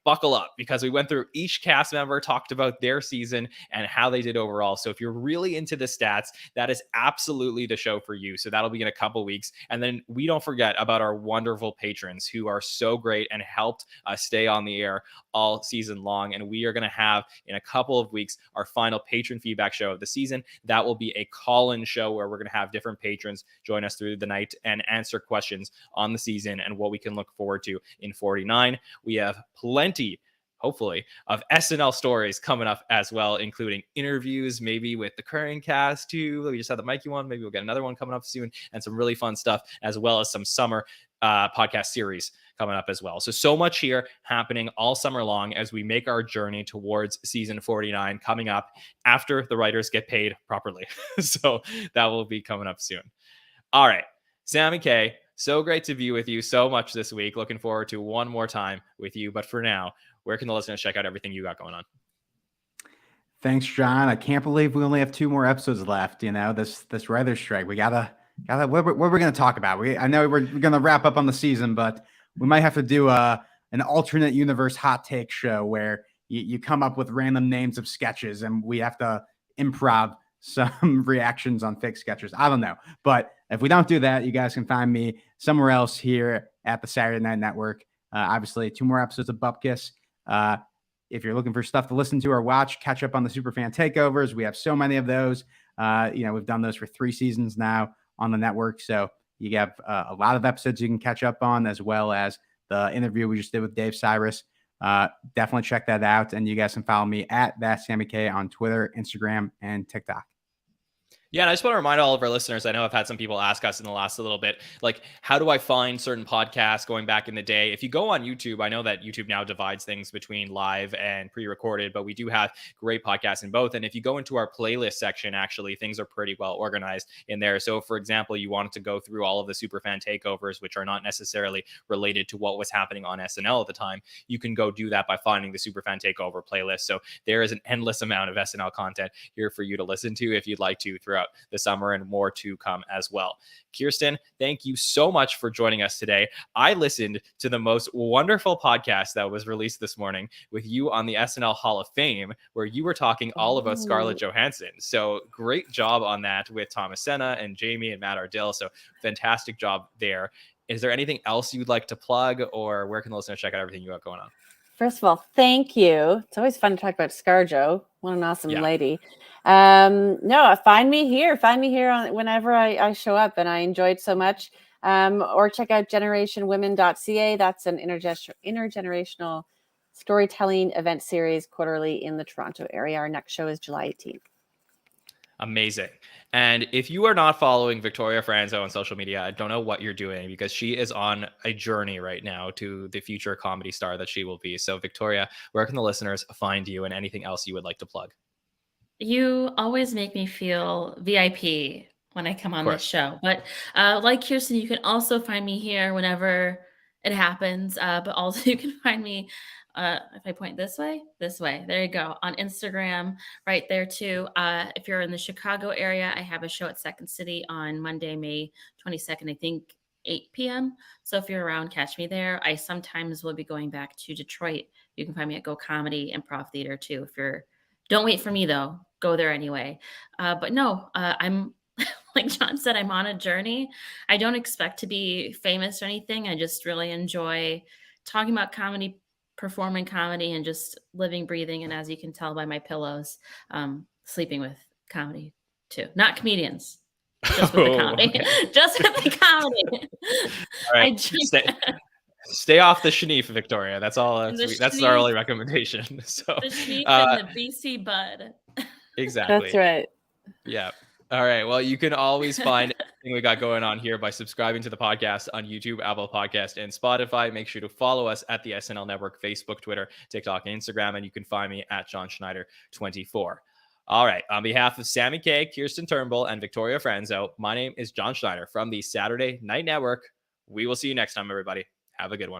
buckle up, because we went through each cast member, talked about their season and how they did overall. So if you're really into the stats, that is absolutely the show for you. So that'll be in a couple weeks. And then we don't forget about our wonderful patrons who are so great and helped us stay on the air all season long. And we are going to have in a couple of weeks our final patron feedback show of the season. That will be a call-in show where we're going to have different patrons join us through the night and answer questions on the season and what we can look forward to in 49. We have plenty, hopefully, of SNL stories coming up as well, including interviews, maybe with the current cast too. We just had the Mikey one. Maybe we'll get another one coming up soon, and some really fun stuff, as well as some summer podcast series coming up as well. So much here happening all summer long as we make our journey towards season 49 coming up after the writers get paid properly. So that will be coming up soon. All right, Sammy Kay, so great to be with you so much this week. Looking forward to one more time with you. But for now, where can the listeners check out everything you got going on? Thanks, John. I can't believe we only have 2 more episodes left. This writer's strike. We gotta what we're gonna talk about. I know we're gonna wrap up on the season, but we might have to do an alternate universe hot take show where you come up with random names of sketches and we have to improv some reactions on fake sketches. I don't know. But if we don't do that, you guys can find me somewhere else here at the Saturday Night Network. Obviously, 2 more episodes of Bupkis. If you're looking for stuff to listen to or watch, catch up on the Superfan takeovers. We have so many of those. We've done those for 3 seasons now on the network. So you have a lot of episodes you can catch up on, as well as the interview we just did with Dave Sirus. Definitely check that out. And you guys can follow me at that Sammy Kay on Twitter, Instagram, and TikTok. Yeah, and I just want to remind all of our listeners, I know I've had some people ask us in the last little bit, like, how do I find certain podcasts going back in the day? If you go on YouTube, I know that YouTube now divides things between live and pre-recorded, but we do have great podcasts in both. And if you go into our playlist section, actually, things are pretty well organized in there. So, for example, you wanted to go through all of the Superfan takeovers, which are not necessarily related to what was happening on SNL at the time. You can go do that by finding the Superfan takeover playlist. So there is an endless amount of SNL content here for you to listen to if you'd like to throughout the summer, and more to come as well. Kirstin, thank you so much for joining us today. I listened to the most wonderful podcast that was released this morning with you on the SNL Hall of Fame, where you were talking all about Scarlett Johansson. So great job on that with Thomas Senna and Jamie and Matt Ardill. So fantastic job there. Is there anything else you'd like to plug, or where can the listeners check out everything you got going on? First of all, thank you. It's always fun to talk about ScarJo. What an awesome lady. No, find me here on whenever I show up, and I enjoyed so much. Or check out generationwomen.ca. That's an intergenerational storytelling event series quarterly in the Toronto area. Our next show is July 18th. Amazing. And if you are not following Victoria Franso on social media, I don't know what you're doing, because she is on a journey right now to the future comedy star that she will be. So Victoria, where can the listeners find you, and anything else you would like to plug? You always make me feel VIP when I come on this show. But like Kirstin, you can also find me here whenever it happens. But also you can find me, if I point this way, there you go, on Instagram, right there too. If you're in the Chicago area, I have a show at Second City on Monday, May 22nd, I think 8 p.m. So if you're around, catch me there. I sometimes will be going back to Detroit. You can find me at Go Comedy Improv Theater too. Don't wait for me though, go there anyway. But no, I'm like John said, I'm on a journey. I don't expect to be famous or anything. I just really enjoy talking about comedy, performing comedy, and just living, breathing. And as you can tell by my pillows, sleeping with comedy too. Not comedians, just with the comedy. Okay. Just with the comedy. All right. Stay off the Shneef, Victoria. That's all. That's our only recommendation. So the Shneef and the BC Bud. Exactly. That's right. Yeah. All right. Well, you can always find everything we got going on here by subscribing to the podcast on YouTube, Apple Podcast, and Spotify. Make sure to follow us at the SNL Network, Facebook, Twitter, TikTok, and Instagram. And you can find me at Jon Schneider 24. All right. On behalf of Sammy Kay, Kirstin Turnbull, and Victoria Franso, my name is Jon Schneider from the Saturday Night Network. We will see you next time, everybody. Have a good one.